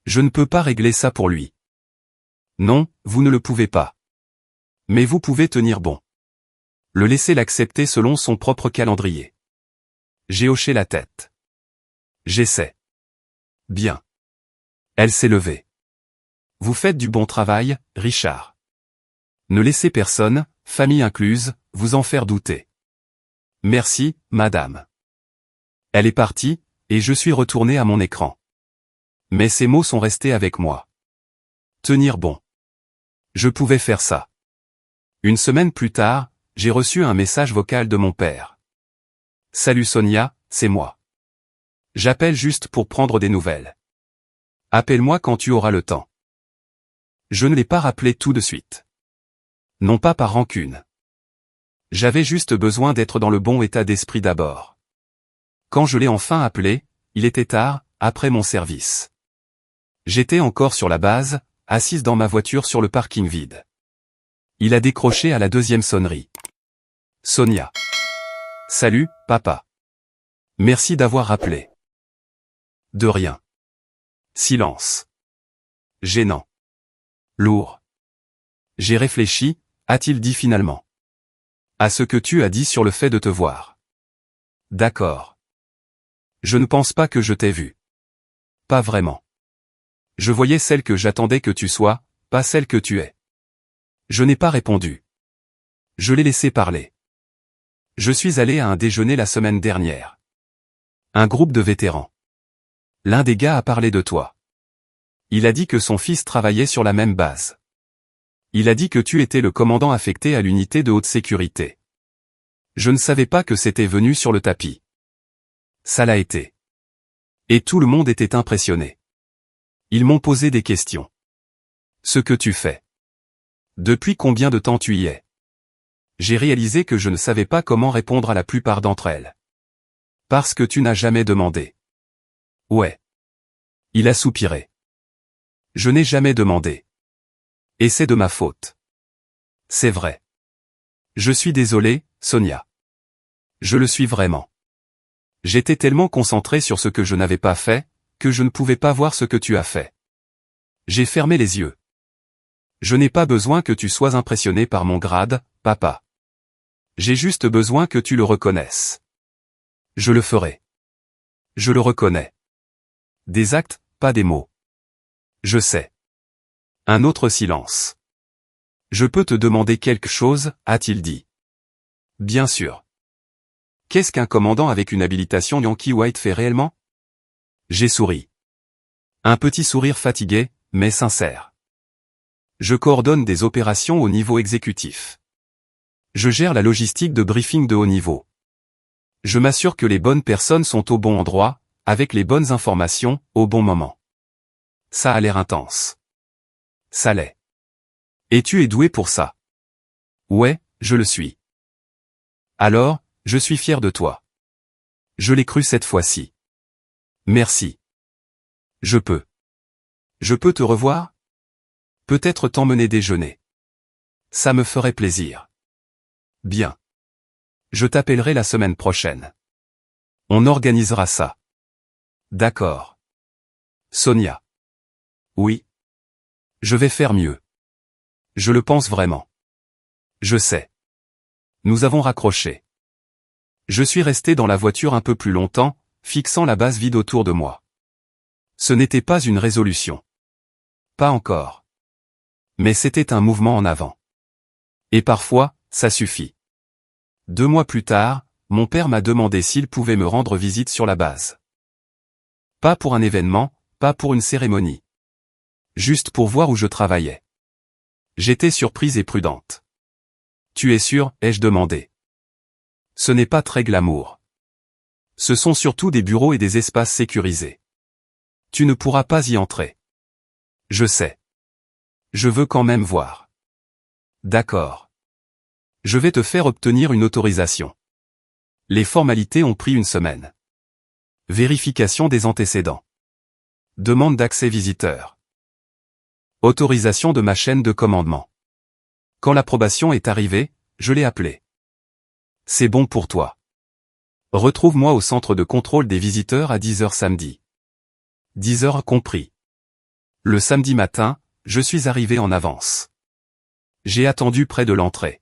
Je ne peux pas régler ça pour lui. Non, vous ne le pouvez pas. Mais vous pouvez tenir bon. Le laisser l'accepter selon son propre calendrier. J'ai hoché la tête. J'essaie. Bien. Elle s'est levée. Vous faites du bon travail, Richard. Ne laissez personne, famille incluse, vous en faire douter. Merci, madame. Elle est partie, et je suis retourné à mon écran. Mais ces mots sont restés avec moi. Tenir bon. Je pouvais faire ça. Une semaine plus tard, j'ai reçu un message vocal de mon père. Salut Sonia, c'est moi. J'appelle juste pour prendre des nouvelles. Appelle-moi quand tu auras le temps. Je ne l'ai pas rappelé tout de suite. Non pas par rancune. J'avais juste besoin d'être dans le bon état d'esprit d'abord. Quand je l'ai enfin appelé, il était tard, après mon service. J'étais encore sur la base, assise dans ma voiture sur le parking vide. Il a décroché à la deuxième sonnerie. Sonia. Salut, papa. Merci d'avoir rappelé. De rien. Silence. Gênant. Lourd. J'ai réfléchi, a-t-il dit finalement. À ce que tu as dit sur le fait de te voir. D'accord. Je ne pense pas que je t'ai vu. Pas vraiment. Je voyais celle que j'attendais que tu sois, pas celle que tu es. Je n'ai pas répondu. Je l'ai laissé parler. Je suis allé à un déjeuner la semaine dernière. Un groupe de vétérans. L'un des gars a parlé de toi. Il a dit que son fils travaillait sur la même base. Il a dit que tu étais le commandant affecté à l'unité de haute sécurité. Je ne savais pas que c'était venu sur le tapis. Ça l'a été. Et tout le monde était impressionné. Ils m'ont posé des questions. Ce que tu fais. Depuis combien de temps tu y es? J'ai réalisé que je ne savais pas comment répondre à la plupart d'entre elles. Parce que tu n'as jamais demandé. Ouais. Il a soupiré. Je n'ai jamais demandé. Et c'est de ma faute. C'est vrai. Je suis désolé, Sonia. Je le suis vraiment. J'étais tellement concentré sur ce que je n'avais pas fait, que je ne pouvais pas voir ce que tu as fait. J'ai fermé les yeux. Je n'ai pas besoin que tu sois impressionné par mon grade, papa. J'ai juste besoin que tu le reconnaisses. Je le ferai. Je le reconnais. Des actes, pas des mots. Je sais. Un autre silence. Je peux te demander quelque chose, a-t-il dit. Bien sûr. Qu'est-ce qu'un commandant avec une habilitation Yankee White fait réellement? J'ai souri. Un petit sourire fatigué, mais sincère. Je coordonne des opérations au niveau exécutif. Je gère la logistique de briefing de haut niveau. Je m'assure que les bonnes personnes sont au bon endroit, avec les bonnes informations, au bon moment. Ça a l'air intense. Ça l'est. Et tu es doué pour ça. Ouais, je le suis. Alors, je suis fier de toi. Je l'ai cru cette fois-ci. Merci. Je peux. Je peux te revoir? Peut-être t'emmener déjeuner. Ça me ferait plaisir. Bien. Je t'appellerai la semaine prochaine. On organisera ça. D'accord. Sonia. Oui. Je vais faire mieux. Je le pense vraiment. Je sais. Nous avons raccroché. Je suis resté dans la voiture un peu plus longtemps, fixant la base vide autour de moi. Ce n'était pas une résolution. Pas encore. Mais c'était un mouvement en avant. Et parfois, ça suffit. 2 mois plus tard, mon père m'a demandé s'il pouvait me rendre visite sur la base. Pas pour un événement, pas pour une cérémonie. Juste pour voir où je travaillais. J'étais surprise et prudente. Tu es sûr, ai-je demandé. Ce n'est pas très glamour. Ce sont surtout des bureaux et des espaces sécurisés. Tu ne pourras pas y entrer. Je sais. Je veux quand même voir. D'accord. Je vais te faire obtenir une autorisation. Les formalités ont pris 1 semaine. Vérification des antécédents. Demande d'accès visiteur. Autorisation de ma chaîne de commandement. Quand l'approbation est arrivée, je l'ai appelé. C'est bon pour toi. Retrouve-moi au centre de contrôle des visiteurs à 10 h samedi. 10 h compris. Le samedi matin, je suis arrivé en avance. J'ai attendu près de l'entrée.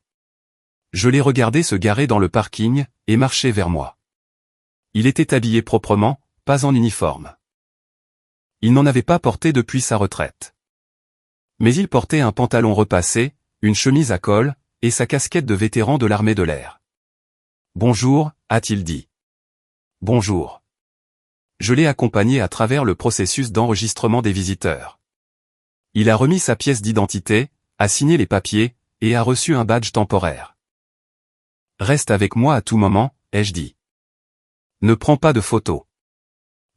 Je l'ai regardé se garer dans le parking, et marcher vers moi. Il était habillé proprement, pas en uniforme. Il n'en avait pas porté depuis sa retraite. Mais il portait un pantalon repassé, une chemise à col, et sa casquette de vétéran de l'armée de l'air. Bonjour, a-t-il dit. Bonjour. Je l'ai accompagné à travers le processus d'enregistrement des visiteurs. Il a remis sa pièce d'identité, a signé les papiers, et a reçu un badge temporaire. Reste avec moi à tout moment, ai-je dit. Ne prends pas de photos.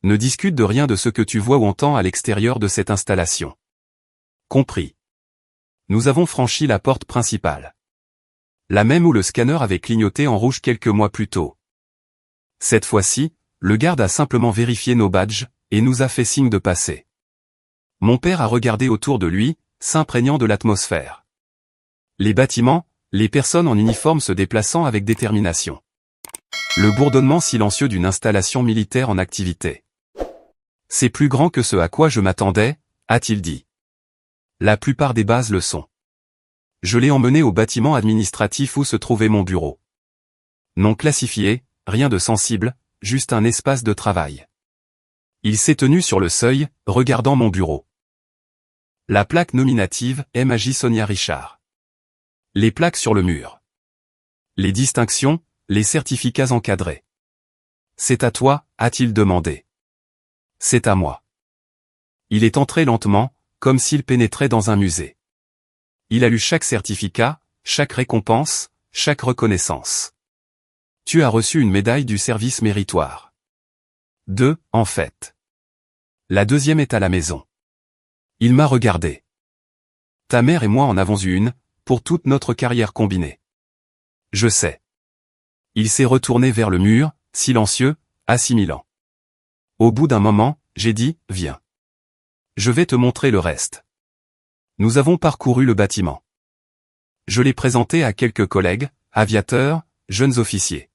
Ne discute de rien de ce que tu vois ou entends à l'extérieur de cette installation. Compris. Nous avons franchi la porte principale. La même où le scanner avait clignoté en rouge quelques mois plus tôt. Cette fois-ci, le garde a simplement vérifié nos badges, et nous a fait signe de passer. Mon père a regardé autour de lui, s'imprégnant de l'atmosphère. Les bâtiments, les personnes en uniforme se déplaçant avec détermination. Le bourdonnement silencieux d'une installation militaire en activité. C'est plus grand que ce à quoi je m'attendais, a-t-il dit. La plupart des bases le sont. Je l'ai emmené au bâtiment administratif où se trouvait mon bureau. Non classifié, rien de sensible, juste un espace de travail. Il s'est tenu sur le seuil, regardant mon bureau. La plaque nominative, M.A.J. Sonia Richard. Les plaques sur le mur. Les distinctions, les certificats encadrés. C'est à toi, a-t-il demandé. C'est à moi. Il est entré lentement, comme s'il pénétrait dans un musée. Il a lu chaque certificat, chaque récompense, chaque reconnaissance. Tu as reçu une médaille du service méritoire. 2, en fait. La deuxième est à la maison. Il m'a regardé. Ta mère et moi en avons eu une, pour toute notre carrière combinée. Je sais. Il s'est retourné vers le mur, silencieux, assimilant. Au bout d'un moment, j'ai dit, viens. Je vais te montrer le reste. Nous avons parcouru le bâtiment. Je l'ai présenté à quelques collègues, aviateurs, jeunes officiers.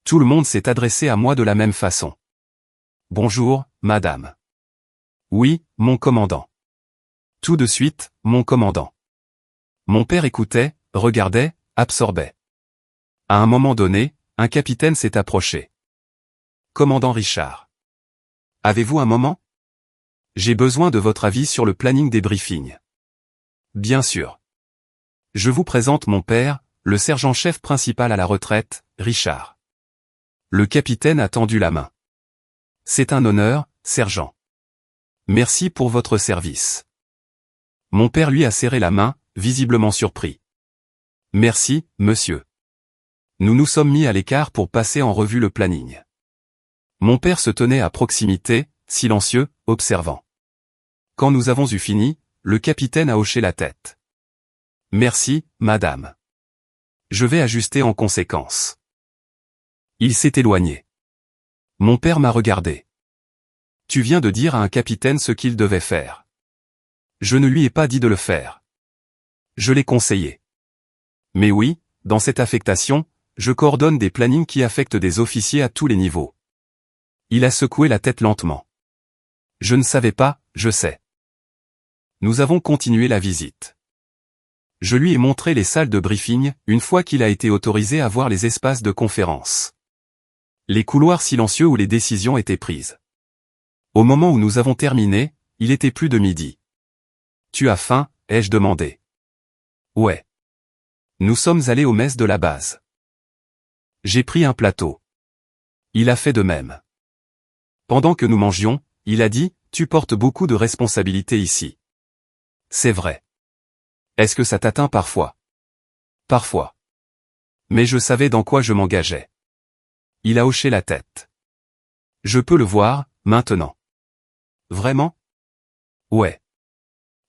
Tout le monde s'est adressé à moi de la même façon. Bonjour, madame. Oui, mon commandant. Tout de suite, mon commandant. Mon père écoutait, regardait, absorbait. À un moment donné, un capitaine s'est approché. Commandant Richard. Avez-vous un moment? J'ai besoin de votre avis sur le planning des briefings. Bien sûr. Je vous présente mon père, le sergent-chef principal à la retraite, Richard. Le capitaine a tendu la main. C'est un honneur, sergent. Merci pour votre service. Mon père lui a serré la main, visiblement surpris. Merci, monsieur. Nous nous sommes mis à l'écart pour passer en revue le planning. Mon père se tenait à proximité, silencieux, observant. Quand nous avons eu fini, le capitaine a hoché la tête. Merci, madame. Je vais ajuster en conséquence. Il s'est éloigné. Mon père m'a regardé. Tu viens de dire à un capitaine ce qu'il devait faire. Je ne lui ai pas dit de le faire. Je l'ai conseillé. Mais oui, dans cette affectation, je coordonne des plannings qui affectent des officiers à tous les niveaux. Il a secoué la tête lentement. Je ne savais pas, je sais. Nous avons continué la visite. Je lui ai montré les salles de briefing, une fois qu'il a été autorisé à voir les espaces de conférence. Les couloirs silencieux où les décisions étaient prises. Au moment où nous avons terminé, il était plus de midi. Tu as faim, ai-je demandé. Ouais. Nous sommes allés aux messes de la base. J'ai pris un plateau. Il a fait de même. Pendant que nous mangions, il a dit, tu portes beaucoup de responsabilités ici. C'est vrai. Est-ce que ça t'atteint parfois? Parfois. Mais je savais dans quoi je m'engageais. Il a hoché la tête. Je peux le voir, maintenant. Vraiment? Ouais.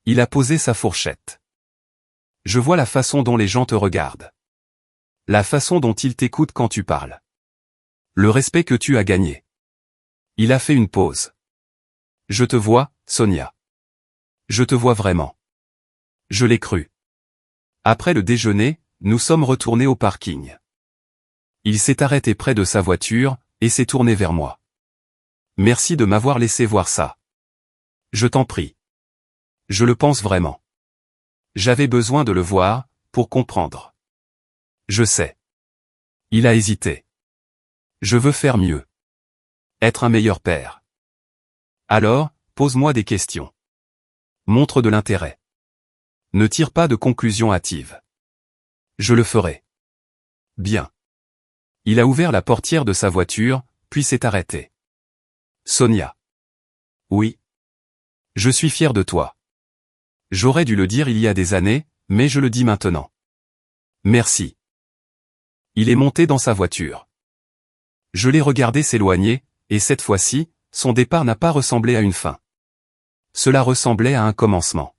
Il a posé sa fourchette. Je vois la façon dont les gens te regardent. La façon dont ils t'écoutent quand tu parles. Le respect que tu as gagné. Il a fait une pause. Je te vois, Sonia. Je te vois vraiment. Je l'ai cru. Après le déjeuner, nous sommes retournés au parking. Il s'est arrêté près de sa voiture, et s'est tourné vers moi. Merci de m'avoir laissé voir ça. Je t'en prie. Je le pense vraiment. J'avais besoin de le voir, pour comprendre. Je sais. Il a hésité. Je veux faire mieux. Être un meilleur père. Alors, pose-moi des questions. Montre de l'intérêt. Ne tire pas de conclusions hâtives. Je le ferai. Bien. Il a ouvert la portière de sa voiture, puis s'est arrêté. Sonia. Oui. Je suis fier de toi. J'aurais dû le dire il y a des années, mais je le dis maintenant. Merci. Il est monté dans sa voiture. Je l'ai regardé s'éloigner, et cette fois-ci, son départ n'a pas ressemblé à une fin. Cela ressemblait à un commencement.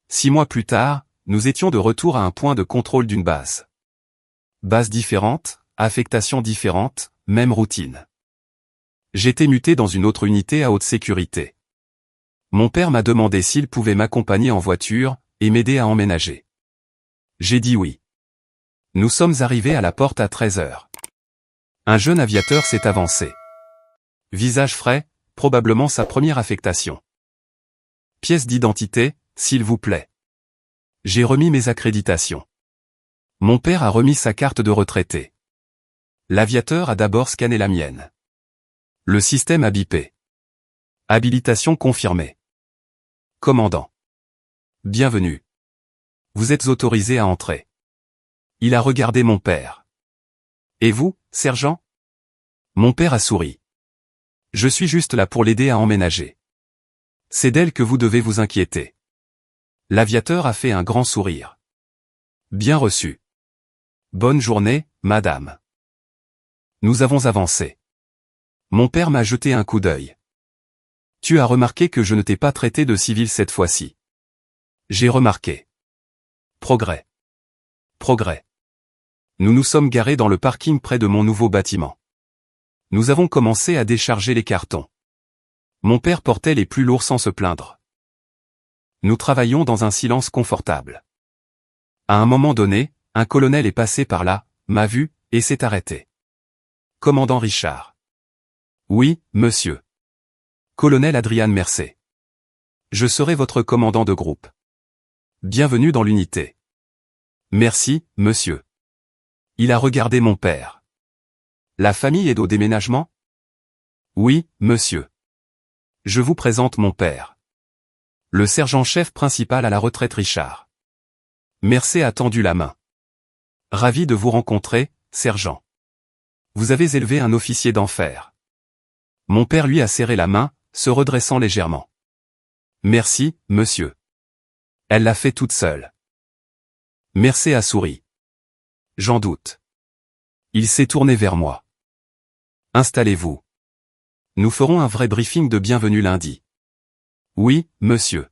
6 mois plus tard, nous étions de retour à un point de contrôle d'une base. Base différente, affectation différente, même routine. J'étais muté dans une autre unité à haute sécurité. Mon père m'a demandé s'il pouvait m'accompagner en voiture et m'aider à emménager. J'ai dit oui. Nous sommes arrivés à la porte à 13 heures. Un jeune aviateur s'est avancé. Visage frais, probablement sa première affectation. Pièce d'identité, s'il vous plaît. J'ai remis mes accréditations. Mon père a remis sa carte de retraité. L'aviateur a d'abord scanné la mienne. Le système a bipé. Habilitation confirmée. Commandant. Bienvenue. Vous êtes autorisé à entrer. Il a regardé mon père. Et vous, sergent? Mon père a souri. Je suis juste là pour l'aider à emménager. C'est d'elle que vous devez vous inquiéter. L'aviateur a fait un grand sourire. Bien reçu. Bonne journée, madame. Nous avons avancé. Mon père m'a jeté un coup d'œil. Tu as remarqué que je ne t'ai pas traité de civil cette fois-ci. J'ai remarqué. Progrès. Progrès. Nous nous sommes garés dans le parking près de mon nouveau bâtiment. Nous avons commencé à décharger les cartons. Mon père portait les plus lourds sans se plaindre. Nous travaillions dans un silence confortable. À un moment donné, un colonel est passé par là, m'a vu, et s'est arrêté. Commandant Richard. Oui, monsieur. Colonel Adrian Mercé. Je serai votre commandant de groupe. Bienvenue dans l'unité. Merci, monsieur. Il a regardé mon père. La famille est au déménagement? Oui, monsieur. Je vous présente mon père. Le sergent-chef principal à la retraite Richard. Mercé a tendu la main. Ravi de vous rencontrer, sergent. Vous avez élevé un officier d'enfer. Mon père lui a serré la main, se redressant légèrement. Merci, monsieur. Elle l'a fait toute seule. Mercé a souri. J'en doute. Il s'est tourné vers moi. Installez-vous. Nous ferons un vrai briefing de bienvenue lundi. Oui, monsieur.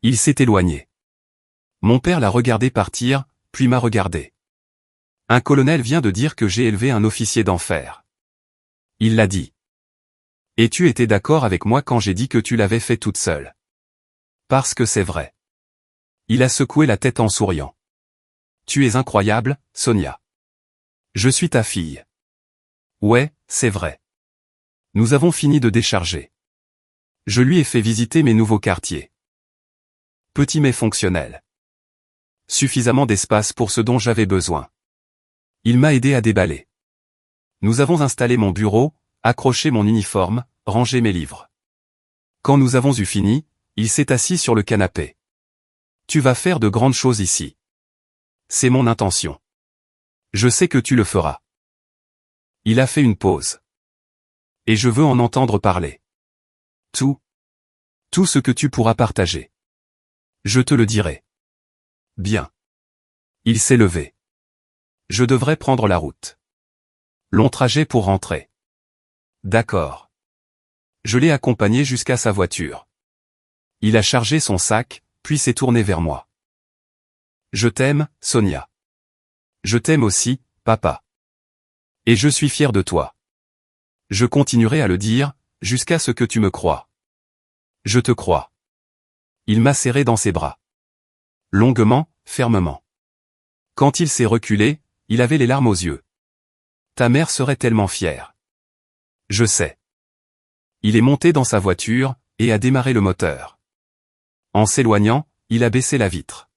Il s'est éloigné. Mon père l'a regardé partir, puis m'a regardé. Un colonel vient de dire que j'ai élevé un officier d'enfer. Il l'a dit. Et tu étais d'accord avec moi quand j'ai dit que tu l'avais fait toute seule. Parce que c'est vrai. Il a secoué la tête en souriant. Tu es incroyable, Sonia. Je suis ta fille. Ouais, c'est vrai. Nous avons fini de décharger. Je lui ai fait visiter mes nouveaux quartiers. Petit mais fonctionnel. Suffisamment d'espace pour ce dont j'avais besoin. Il m'a aidé à déballer. Nous avons installé mon bureau, accroché mon uniforme, rangé mes livres. Quand nous avons eu fini, il s'est assis sur le canapé. Tu vas faire de grandes choses ici. C'est mon intention. Je sais que tu le feras. Il a fait une pause. Et je veux en entendre parler. Tout. Tout ce que tu pourras partager. Je te le dirai. Bien. Il s'est levé. Je devrais prendre la route. Long trajet pour rentrer. D'accord. Je l'ai accompagné jusqu'à sa voiture. Il a chargé son sac, puis s'est tourné vers moi. Je t'aime, Sonia. Je t'aime aussi, papa. Et je suis fier de toi. Je continuerai à le dire, jusqu'à ce que tu me crois. Je te crois. Il m'a serré dans ses bras. Longuement, fermement. Quand il s'est reculé, il avait les larmes aux yeux. Ta mère serait tellement fière. Je sais. Il est monté dans sa voiture, et a démarré le moteur. En s'éloignant, il a baissé la vitre.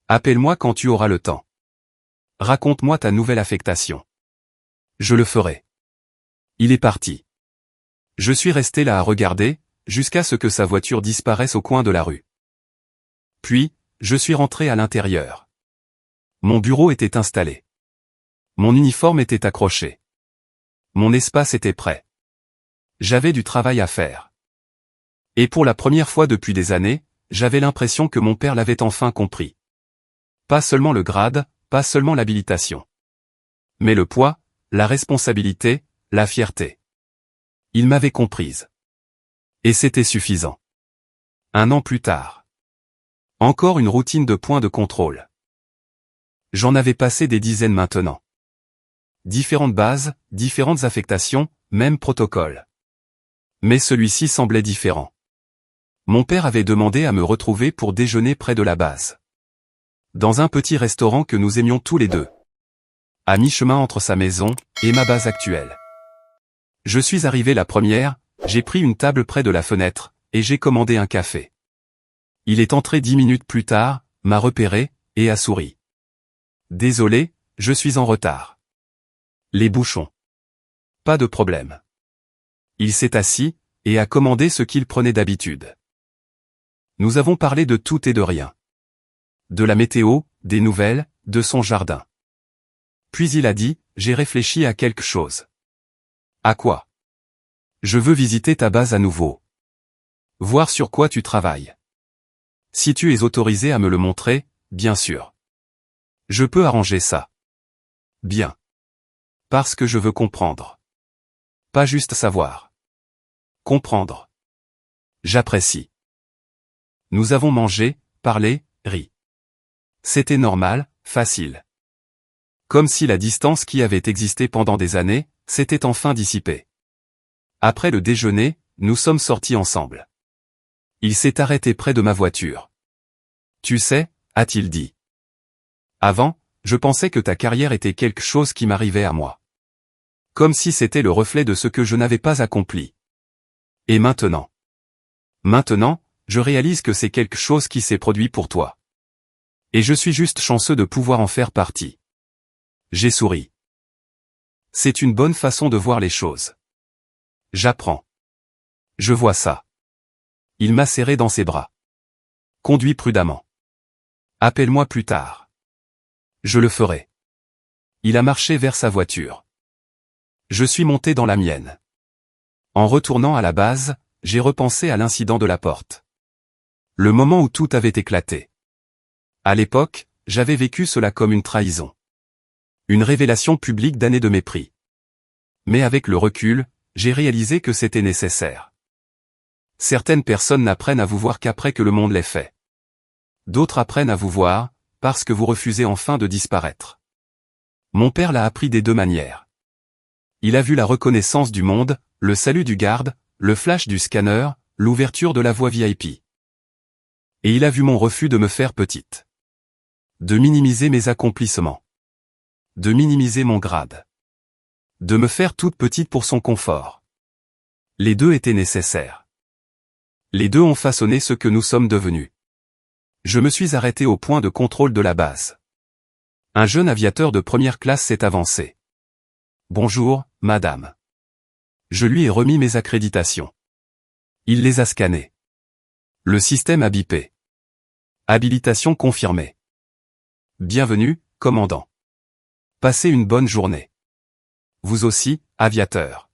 Appelle-moi quand tu auras le temps. Raconte-moi ta nouvelle affectation. Je le ferai. Il est parti. Je suis resté là à regarder, jusqu'à ce que sa voiture disparaisse au coin de la rue. Puis, je suis rentré à l'intérieur. Mon bureau était installé. Mon uniforme était accroché. Mon espace était prêt. J'avais du travail à faire. Et pour la première fois depuis des années, j'avais l'impression que mon père l'avait enfin compris. Pas seulement le grade, pas seulement l'habilitation. Mais le poids, la responsabilité, la fierté. Il m'avait comprise. Et c'était suffisant. 1 an plus tard. Encore une routine de points de contrôle. J'en avais passé des dizaines maintenant. Différentes bases, différentes affectations, même protocole. Mais celui-ci semblait différent. Mon père avait demandé à me retrouver pour déjeuner près de la base. Dans un petit restaurant que nous aimions tous les deux. À mi-chemin entre sa maison et ma base actuelle. Je suis arrivé la première, j'ai pris une table près de la fenêtre, et j'ai commandé un café. Il est entré 10 minutes plus tard, m'a repéré, et a souri. Désolé, je suis en retard. Les bouchons. Pas de problème. Il s'est assis, et a commandé ce qu'il prenait d'habitude. Nous avons parlé de tout et de rien. De la météo, des nouvelles, de son jardin. Puis il a dit, j'ai réfléchi à quelque chose. À quoi? Je veux visiter ta base à nouveau. Voir sur quoi tu travailles. Si tu es autorisé à me le montrer, bien sûr. Je peux arranger ça. Bien. Parce que je veux comprendre. Pas juste savoir. Comprendre. J'apprécie. Nous avons mangé, parlé, ri. C'était normal, facile. Comme si la distance qui avait existé pendant des années, s'était enfin dissipée. Après le déjeuner, nous sommes sortis ensemble. Il s'est arrêté près de ma voiture. Tu sais, a-t-il dit. Avant, je pensais que ta carrière était quelque chose qui m'arrivait à moi. Comme si c'était le reflet de ce que je n'avais pas accompli. Et maintenant? Maintenant, je réalise que c'est quelque chose qui s'est produit pour toi. Et je suis juste chanceux de pouvoir en faire partie. J'ai souri. C'est une bonne façon de voir les choses. J'apprends. Je vois ça. Il m'a serré dans ses bras. Conduis prudemment. Appelle-moi plus tard. Je le ferai. Il a marché vers sa voiture. Je suis monté dans la mienne. En retournant à la base, j'ai repensé à l'incident de la porte. Le moment où tout avait éclaté. À l'époque, j'avais vécu cela comme une trahison. Une révélation publique d'années de mépris. Mais avec le recul, j'ai réalisé que c'était nécessaire. Certaines personnes n'apprennent à vous voir qu'après que le monde l'ait fait. D'autres apprennent à vous voir, parce que vous refusez enfin de disparaître. Mon père l'a appris des deux manières. Il a vu la reconnaissance du monde, le salut du garde, le flash du scanner, l'ouverture de la voie VIP. Et il a vu mon refus de me faire petite. De minimiser mes accomplissements. De minimiser mon grade. De me faire toute petite pour son confort. Les deux étaient nécessaires. Les deux ont façonné ce que nous sommes devenus. Je me suis arrêté au point de contrôle de la base. Un jeune aviateur de première classe s'est avancé. Bonjour, madame. Je lui ai remis mes accréditations. Il les a scannées. Le système a bipé. Habilitation confirmée. Bienvenue, commandant. Passez une bonne journée. Vous aussi, aviateur.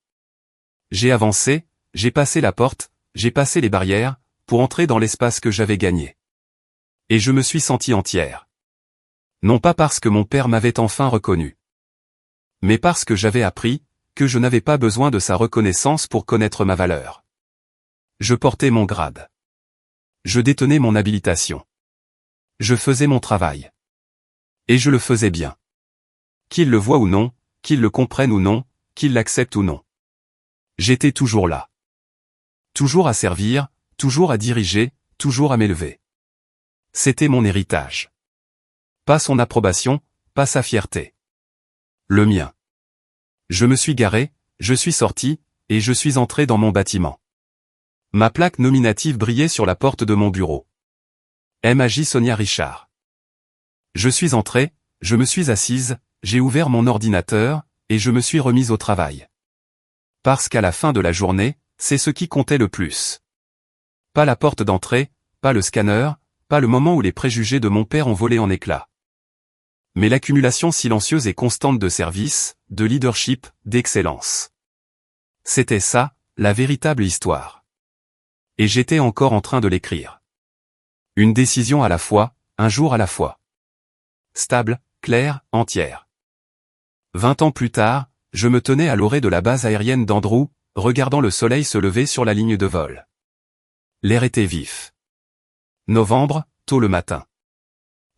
J'ai avancé, j'ai passé la porte, j'ai passé les barrières, pour entrer dans l'espace que j'avais gagné. Et je me suis senti entière. Non pas parce que mon père m'avait enfin reconnu. Mais parce que j'avais appris, que je n'avais pas besoin de sa reconnaissance pour connaître ma valeur. Je portais mon grade. Je détenais mon habilitation. Je faisais mon travail. Et je le faisais bien. Qu'il le voie ou non, qu'il le comprenne ou non, qu'il l'accepte ou non. J'étais toujours là. Toujours à servir, toujours à diriger, toujours à m'élever. C'était mon héritage. Pas son approbation, pas sa fierté. Le mien. Je me suis garé, je suis sorti, et je suis entré dans mon bâtiment. Ma plaque nominative brillait sur la porte de mon bureau. MAJ Sonia Richard. Je suis entré, je me suis assise, j'ai ouvert mon ordinateur, et je me suis remise au travail. Parce qu'à la fin de la journée, c'est ce qui comptait le plus. Pas la porte d'entrée, pas le scanner, pas le moment où les préjugés de mon père ont volé en éclats. Mais l'accumulation silencieuse et constante de service, de leadership, d'excellence. C'était ça, la véritable histoire. Et j'étais encore en train de l'écrire. Une décision à la fois, un jour à la fois. Stable, claire, entière. 20 ans plus tard, je me tenais à l'orée de la base aérienne d'Andrew, regardant le soleil se lever sur la ligne de vol. L'air était vif. Novembre, tôt le matin.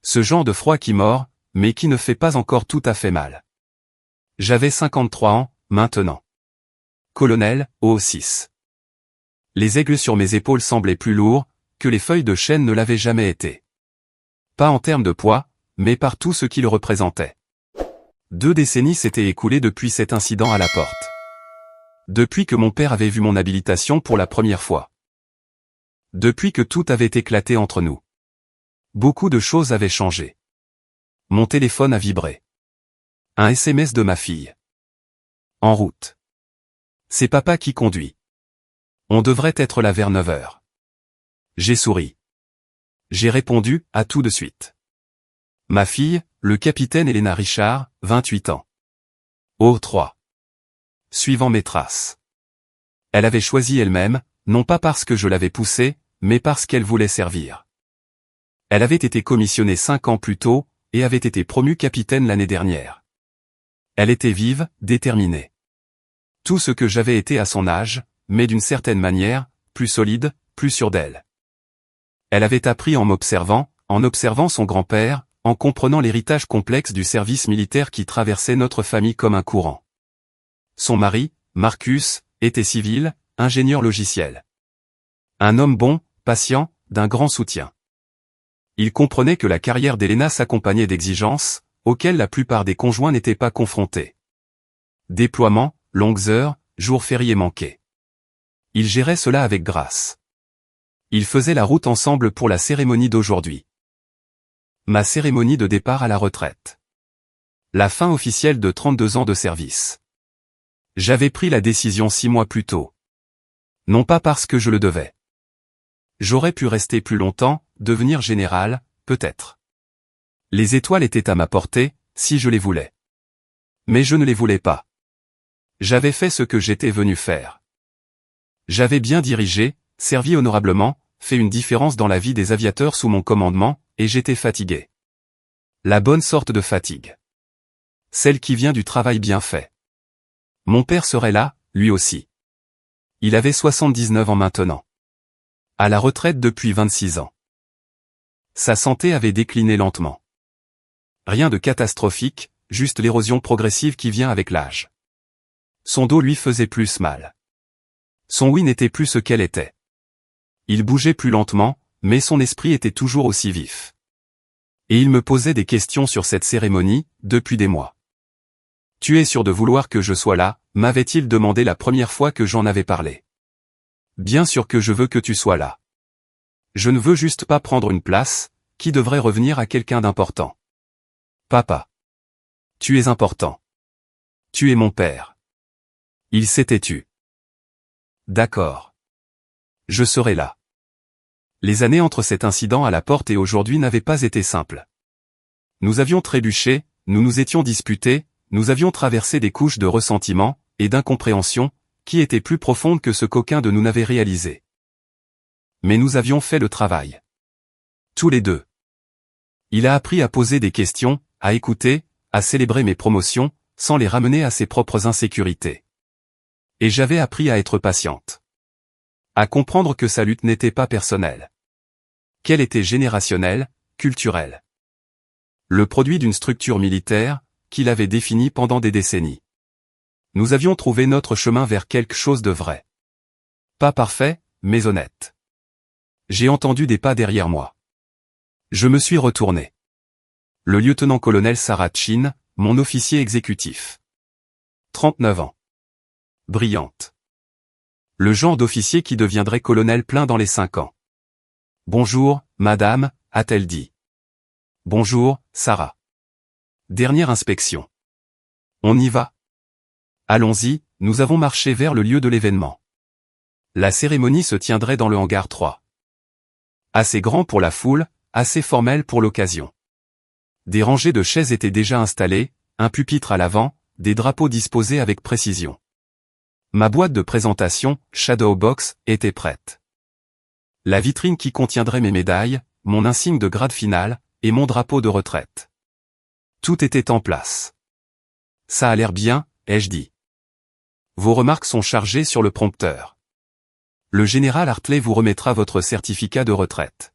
Ce genre de froid qui mord, mais qui ne fait pas encore tout à fait mal. J'avais 53 ans, maintenant. Colonel, O6. Les aigles sur mes épaules semblaient plus lourds que les feuilles de chêne ne l'avaient jamais été. Pas en termes de poids, mais par tout ce qu'il représentait. 2 décennies s'étaient écoulées depuis cet incident à la porte. Depuis que mon père avait vu mon habilitation pour la première fois. Depuis que tout avait éclaté entre nous. Beaucoup de choses avaient changé. Mon téléphone a vibré. Un SMS de ma fille. En route. C'est papa qui conduit. On devrait être là vers 9 heures. J'ai souri. J'ai répondu, à tout de suite. Ma fille, le capitaine Elena Richard, 28 ans. Oh 3. Suivant mes traces. Elle avait choisi elle-même, non pas parce que je l'avais poussée, mais parce qu'elle voulait servir. Elle avait été commissionnée 5 ans plus tôt, et avait été promue capitaine l'année dernière. Elle était vive, déterminée. Tout ce que j'avais été à son âge, mais d'une certaine manière, plus solide, plus sûre d'elle. Elle avait appris en m'observant, en observant son grand-père, en comprenant l'héritage complexe du service militaire qui traversait notre famille comme un courant. Son mari, Marcus, était civil, ingénieur logiciel. Un homme bon, patient, d'un grand soutien. Il comprenait que la carrière d'Elena s'accompagnait d'exigences, auxquelles la plupart des conjoints n'étaient pas confrontés. Déploiement, longues heures, jours fériés manqués. Il gérait cela avec grâce. Ils faisaient la route ensemble pour la cérémonie d'aujourd'hui. Ma cérémonie de départ à la retraite. La fin officielle de 32 ans de service. J'avais pris la décision 6 mois plus tôt. Non pas parce que je le devais. J'aurais pu rester plus longtemps, devenir général, peut-être. Les étoiles étaient à ma portée, si je les voulais. Mais je ne les voulais pas. J'avais fait ce que j'étais venu faire. J'avais bien dirigé, servi honorablement, fait une différence dans la vie des aviateurs sous mon commandement, et j'étais fatigué. La bonne sorte de fatigue. Celle qui vient du travail bien fait. Mon père serait là, lui aussi. Il avait 79 ans maintenant. À la retraite depuis 26 ans. Sa santé avait décliné lentement. Rien de catastrophique, juste l'érosion progressive qui vient avec l'âge. Son dos lui faisait plus mal. Son ouïe n'était plus ce qu'elle était. Il bougeait plus lentement, mais son esprit était toujours aussi vif. Et il me posait des questions sur cette cérémonie, depuis des mois. « Tu es sûr de vouloir que je sois là ?» m'avait-il demandé la première fois que j'en avais parlé. « Bien sûr que je veux que tu sois là. Je ne veux juste pas prendre une place, qui devrait revenir à quelqu'un d'important. Papa. Tu es important. Tu es mon père. » Il s'était tu. D'accord. Je serai là. Les années entre cet incident à la porte et aujourd'hui n'avaient pas été simples. Nous avions trébuché, nous nous étions disputés, nous avions traversé des couches de ressentiment et d'incompréhension qui étaient plus profondes que ce qu'aucun de nous n'avait réalisé. Mais nous avions fait le travail. Tous les deux. Il a appris à poser des questions, à écouter, à célébrer mes promotions, sans les ramener à ses propres insécurités. Et j'avais appris à être patiente. À comprendre que sa lutte n'était pas personnelle. Qu'elle était générationnelle, culturelle. Le produit d'une structure militaire, qu'il avait définie pendant des décennies. Nous avions trouvé notre chemin vers quelque chose de vrai. Pas parfait, mais honnête. J'ai entendu des pas derrière moi. Je me suis retourné. Le lieutenant-colonel Sarachin, mon officier exécutif. 39 ans. Brillante. Le genre d'officier qui deviendrait colonel plein dans les 5 ans. « Bonjour, madame », a-t-elle dit. « Bonjour, Sarah. » Dernière inspection. On y va. Allons-y, nous avons marché vers le lieu de l'événement. La cérémonie se tiendrait dans le hangar 3. Assez grand pour la foule, assez formel pour l'occasion. Des rangées de chaises étaient déjà installées, un pupitre à l'avant, des drapeaux disposés avec précision. Ma boîte de présentation, Shadowbox, était prête. La vitrine qui contiendrait mes médailles, mon insigne de grade final, et mon drapeau de retraite. Tout était en place. Ça a l'air bien, ai-je dit. Vos remarques sont chargées sur le prompteur. Le général Hartley vous remettra votre certificat de retraite.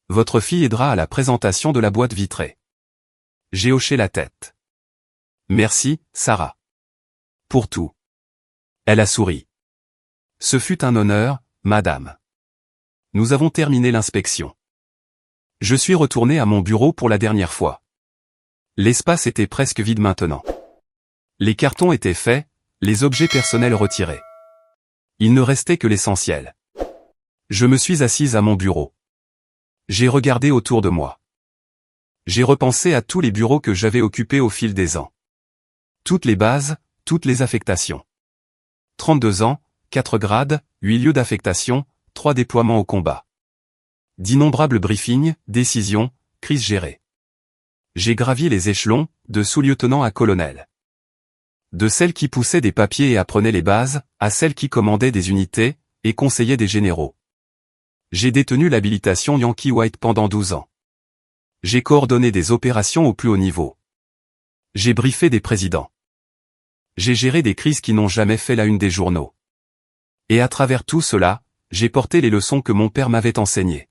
Votre fille aidera à la présentation de la boîte vitrée. J'ai hoché la tête. Merci, Sarah. Pour tout. Elle a souri. Ce fut un honneur, madame. Nous avons terminé l'inspection. Je suis retourné à mon bureau pour la dernière fois. L'espace était presque vide maintenant. Les cartons étaient faits, les objets personnels retirés. Il ne restait que l'essentiel. Je me suis assise à mon bureau. J'ai regardé autour de moi. J'ai repensé à tous les bureaux que j'avais occupés au fil des ans. Toutes les bases, toutes les affectations. 32 ans, 4 grades, 8 lieux d'affectation, 3 déploiements au combat. D'innombrables briefings, décisions, crises gérées. J'ai gravi les échelons, de sous-lieutenant à colonel. De celles qui poussaient des papiers et apprenaient les bases, à celles qui commandaient des unités, et conseillaient des généraux. J'ai détenu l'habilitation Yankee White pendant 12 ans. J'ai coordonné des opérations au plus haut niveau. J'ai briefé des présidents. J'ai géré des crises qui n'ont jamais fait la une des journaux. Et à travers tout cela, j'ai porté les leçons que mon père m'avait enseignées.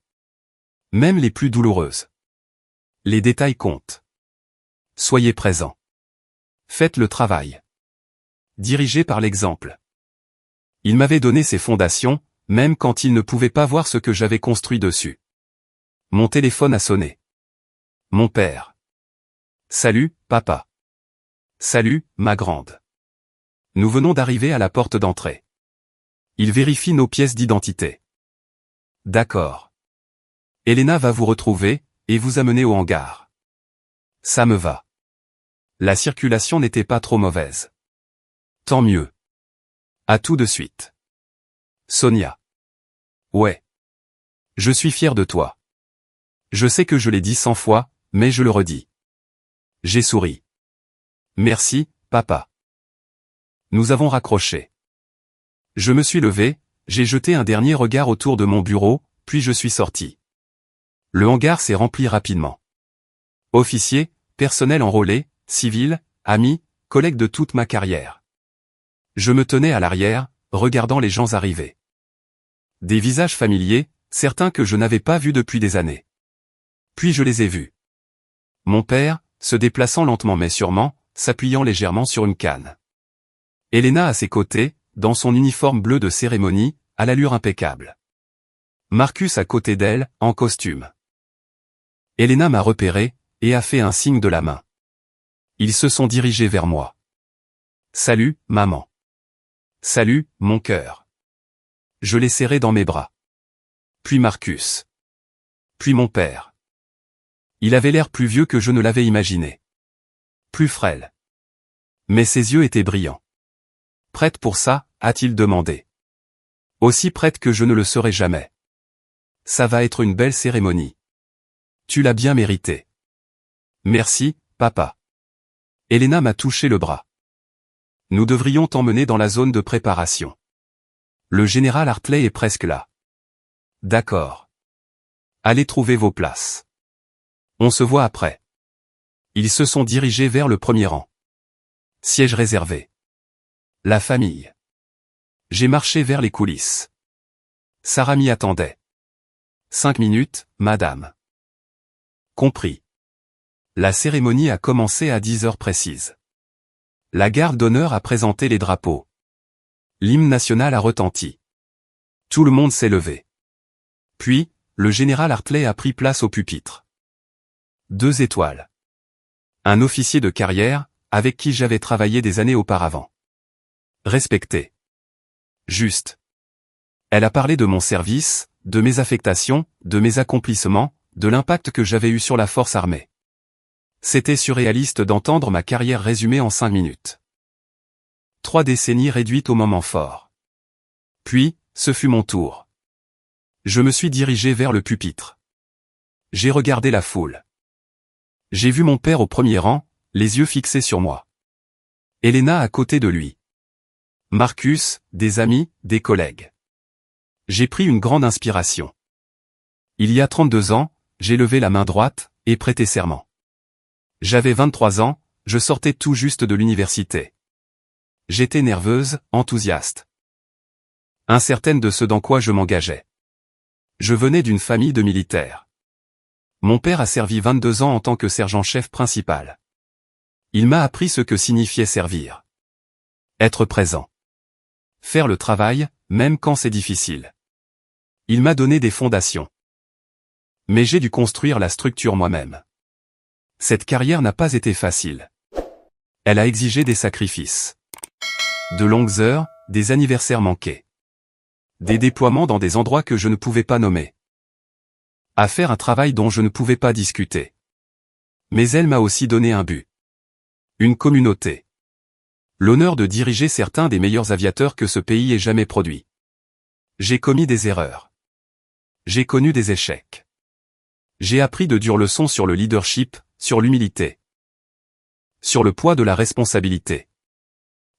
Même les plus douloureuses. Les détails comptent. Soyez présents. Faites le travail. Dirigez par l'exemple. Il m'avait donné ses fondations, même quand il ne pouvait pas voir ce que j'avais construit dessus. Mon téléphone a sonné. Mon père. Salut, papa. Salut, ma grande. Nous venons d'arriver à la porte d'entrée. Il vérifie nos pièces d'identité. D'accord. Elena va vous retrouver, et vous amener au hangar. Ça me va. La circulation n'était pas trop mauvaise. Tant mieux. À tout de suite. Sonia. Ouais. Je suis fier de toi. Je sais que je l'ai dit 100 fois, mais je le redis. J'ai souri. Merci, papa. Nous avons raccroché. Je me suis levé, j'ai jeté un dernier regard autour de mon bureau, puis je suis sorti. Le hangar s'est rempli rapidement. Officiers, personnel enrôlé, civils, amis, collègues de toute ma carrière. Je me tenais à l'arrière, regardant les gens arriver. Des visages familiers, certains que je n'avais pas vus depuis des années. Puis je les ai vus. Mon père, se déplaçant lentement mais sûrement, s'appuyant légèrement sur une canne. Elena à ses côtés, dans son uniforme bleu de cérémonie, à l'allure impeccable. Marcus à côté d'elle, en costume. Elena m'a repéré, et a fait un signe de la main. Ils se sont dirigés vers moi. Salut, maman. Salut, mon cœur. Je l'ai serré dans mes bras. Puis Marcus. Puis mon père. Il avait l'air plus vieux que je ne l'avais imaginé. Plus frêle. Mais ses yeux étaient brillants. Prête pour ça, a-t-il demandé. Aussi prête que je ne le serai jamais. Ça va être une belle cérémonie. Tu l'as bien mérité. Merci, papa. Elena m'a touché le bras. Nous devrions t'emmener dans la zone de préparation. Le général Hartley est presque là. D'accord. Allez trouver vos places. On se voit après. Ils se sont dirigés vers le premier rang. Siège réservé. La famille. J'ai marché vers les coulisses. Sarah m'y attendait. 5 minutes, madame. Compris. La cérémonie a commencé à 10 heures précises. La garde d'honneur a présenté les drapeaux. L'hymne national a retenti. Tout le monde s'est levé. Puis, le général Hartley a pris place au pupitre. 2 étoiles. Un officier de carrière, avec qui j'avais travaillé des années auparavant. Respecté. Juste. Elle a parlé de mon service, de mes affectations, de mes accomplissements, de l'impact que j'avais eu sur la force armée. C'était surréaliste d'entendre ma carrière résumée en 5 minutes. 3 décennies réduites au moment fort. Puis, ce fut mon tour. Je me suis dirigé vers le pupitre. J'ai regardé la foule. J'ai vu mon père au premier rang, les yeux fixés sur moi. Elena à côté de lui. Marcus, des amis, des collègues. J'ai pris une grande inspiration. Il y a 32 ans, j'ai levé la main droite, et prêté serment. J'avais 23 ans, je sortais tout juste de l'université. J'étais nerveuse, enthousiaste. Incertaine de ce dans quoi je m'engageais. Je venais d'une famille de militaires. Mon père a servi 22 ans en tant que sergent-chef principal. Il m'a appris ce que signifiait servir. Être présent. faire le travail, même quand c'est difficile. Il m'a donné des fondations. Mais j'ai dû construire la structure moi-même. Cette carrière n'a pas été facile. Elle a exigé des sacrifices. De longues heures, des anniversaires manqués. Des déploiements dans des endroits que je ne pouvais pas nommer. À faire un travail dont je ne pouvais pas discuter. Mais elle m'a aussi donné un but. Une communauté. L'honneur de diriger certains des meilleurs aviateurs que ce pays ait jamais produit. J'ai commis des erreurs. J'ai connu des échecs. J'ai appris de dures leçons sur le leadership, sur l'humilité. Sur le poids de la responsabilité.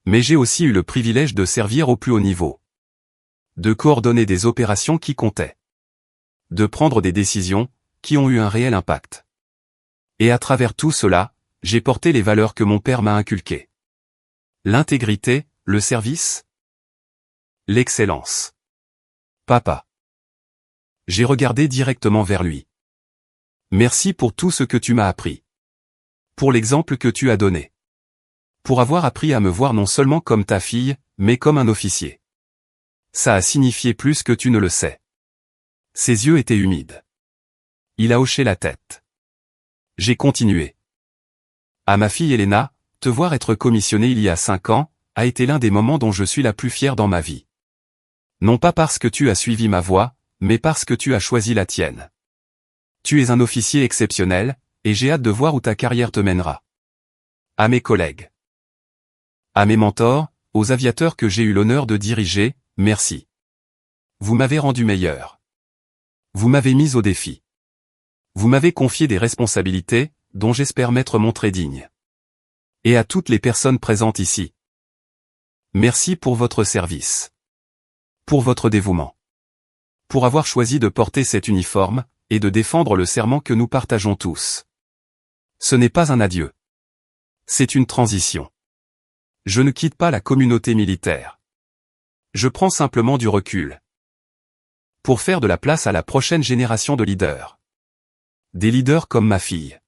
Mais j'ai aussi eu le privilège de servir au plus haut niveau. De coordonner des opérations qui comptaient. De prendre des décisions, qui ont eu un réel impact. Et à travers tout cela, j'ai porté les valeurs que mon père m'a inculquées. L'intégrité, le service, l'excellence. Papa. J'ai regardé directement vers lui. Merci pour tout ce que tu m'as appris. Pour l'exemple que tu as donné. Pour avoir appris à me voir non seulement comme ta fille, mais comme un officier. Ça a signifié plus que tu ne le sais. Ses yeux étaient humides. Il a hoché la tête. J'ai continué. À ma fille Elena, te voir être commissionnée il y a 5 ans, a été l'un des moments dont je suis la plus fière dans ma vie. Non pas parce que tu as suivi ma voie, mais parce que tu as choisi la tienne. Tu es un officier exceptionnel, et j'ai hâte de voir où ta carrière te mènera. À mes collègues. À mes mentors, aux aviateurs que j'ai eu l'honneur de diriger, merci. Vous m'avez rendu meilleur. Vous m'avez mis au défi. Vous m'avez confié des responsabilités, dont j'espère m'être montré digne. Et à toutes les personnes présentes ici. Merci pour votre service. Pour votre dévouement. Pour avoir choisi de porter cet uniforme, et de défendre le serment que nous partageons tous. Ce n'est pas un adieu. C'est une transition. Je ne quitte pas la communauté militaire. Je prends simplement du recul. Pour faire de la place à la prochaine génération de leaders. Des leaders comme ma fille.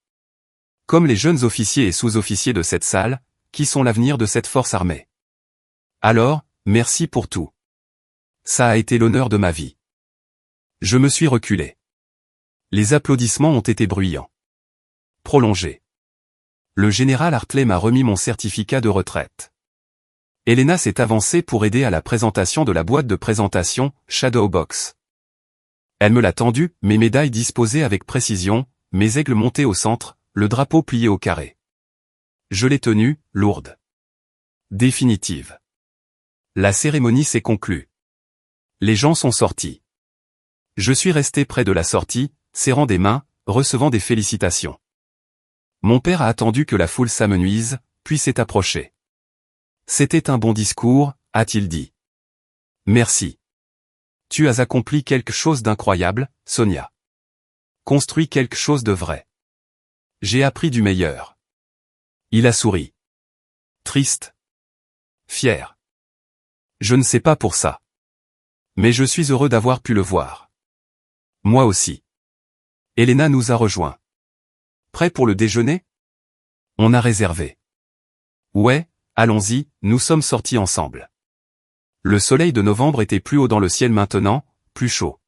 Comme les jeunes officiers et sous-officiers de cette salle, qui sont l'avenir de cette force armée. Alors, merci pour tout. Ça a été l'honneur de ma vie. Je me suis reculé. Les applaudissements ont été bruyants. Prolongés. Le général Hartley m'a remis mon certificat de retraite. Elena s'est avancée pour aider à la présentation de la boîte de présentation, Shadowbox. Elle me l'a tendu, mes médailles disposées avec précision, mes aigles montés au centre, le drapeau plié au carré. Je l'ai tenue, lourde. Définitive. La cérémonie s'est conclue. Les gens sont sortis. Je suis resté près de la sortie, serrant des mains, recevant des félicitations. Mon père a attendu que la foule s'amenuise, puis s'est approché. C'était un bon discours, a-t-il dit. Merci. Tu as accompli quelque chose d'incroyable, Sonia. Construit quelque chose de vrai. J'ai appris du meilleur. Il a souri. Triste. Fier. Je ne sais pas pour ça. Mais je suis heureux d'avoir pu le voir. Moi aussi. Elena nous a rejoints. Prêt pour le déjeuner? On a réservé. Ouais, allons-y, nous sommes sortis ensemble. Le soleil de novembre était plus haut dans le ciel maintenant, plus chaud.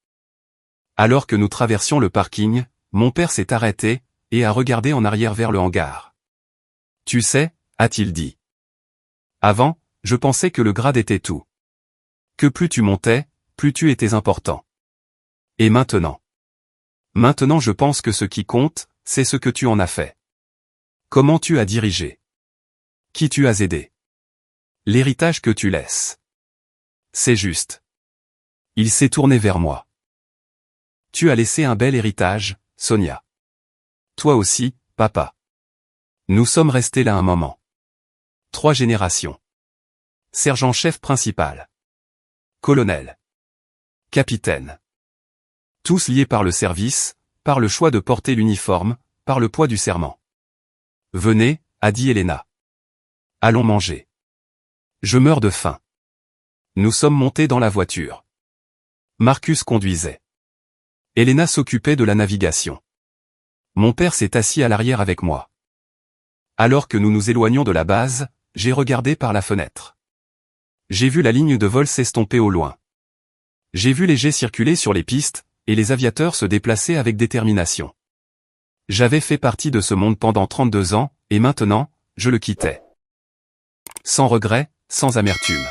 Alors que nous traversions le parking, mon père s'est arrêté, et a regardé en arrière vers le hangar. Tu sais, a-t-il dit. Avant, je pensais que le grade était tout. Que plus tu montais, plus tu étais important. Et maintenant? Maintenant je pense que ce qui compte, c'est ce que tu en as fait. Comment tu as dirigé? Qui tu as aidé? L'héritage que tu laisses. C'est juste. Il s'est tourné vers moi. Tu as laissé un bel héritage, Sonia. Toi aussi, papa. Nous sommes restés là un moment. 3 générations. Sergent-chef principal. Colonel. Capitaine. Tous liés par le service, par le choix de porter l'uniforme, par le poids du serment. Venez, a dit Elena. Allons manger. Je meurs de faim. Nous sommes montés dans la voiture. Marcus conduisait. Elena s'occupait de la navigation. Mon père s'est assis à l'arrière avec moi. Alors que nous nous éloignions de la base, j'ai regardé par la fenêtre. J'ai vu la ligne de vol s'estomper au loin. J'ai vu les jets circuler sur les pistes, et les aviateurs se déplacer avec détermination. J'avais fait partie de ce monde pendant 32 ans, et maintenant, je le quittais. Sans regret, sans amertume.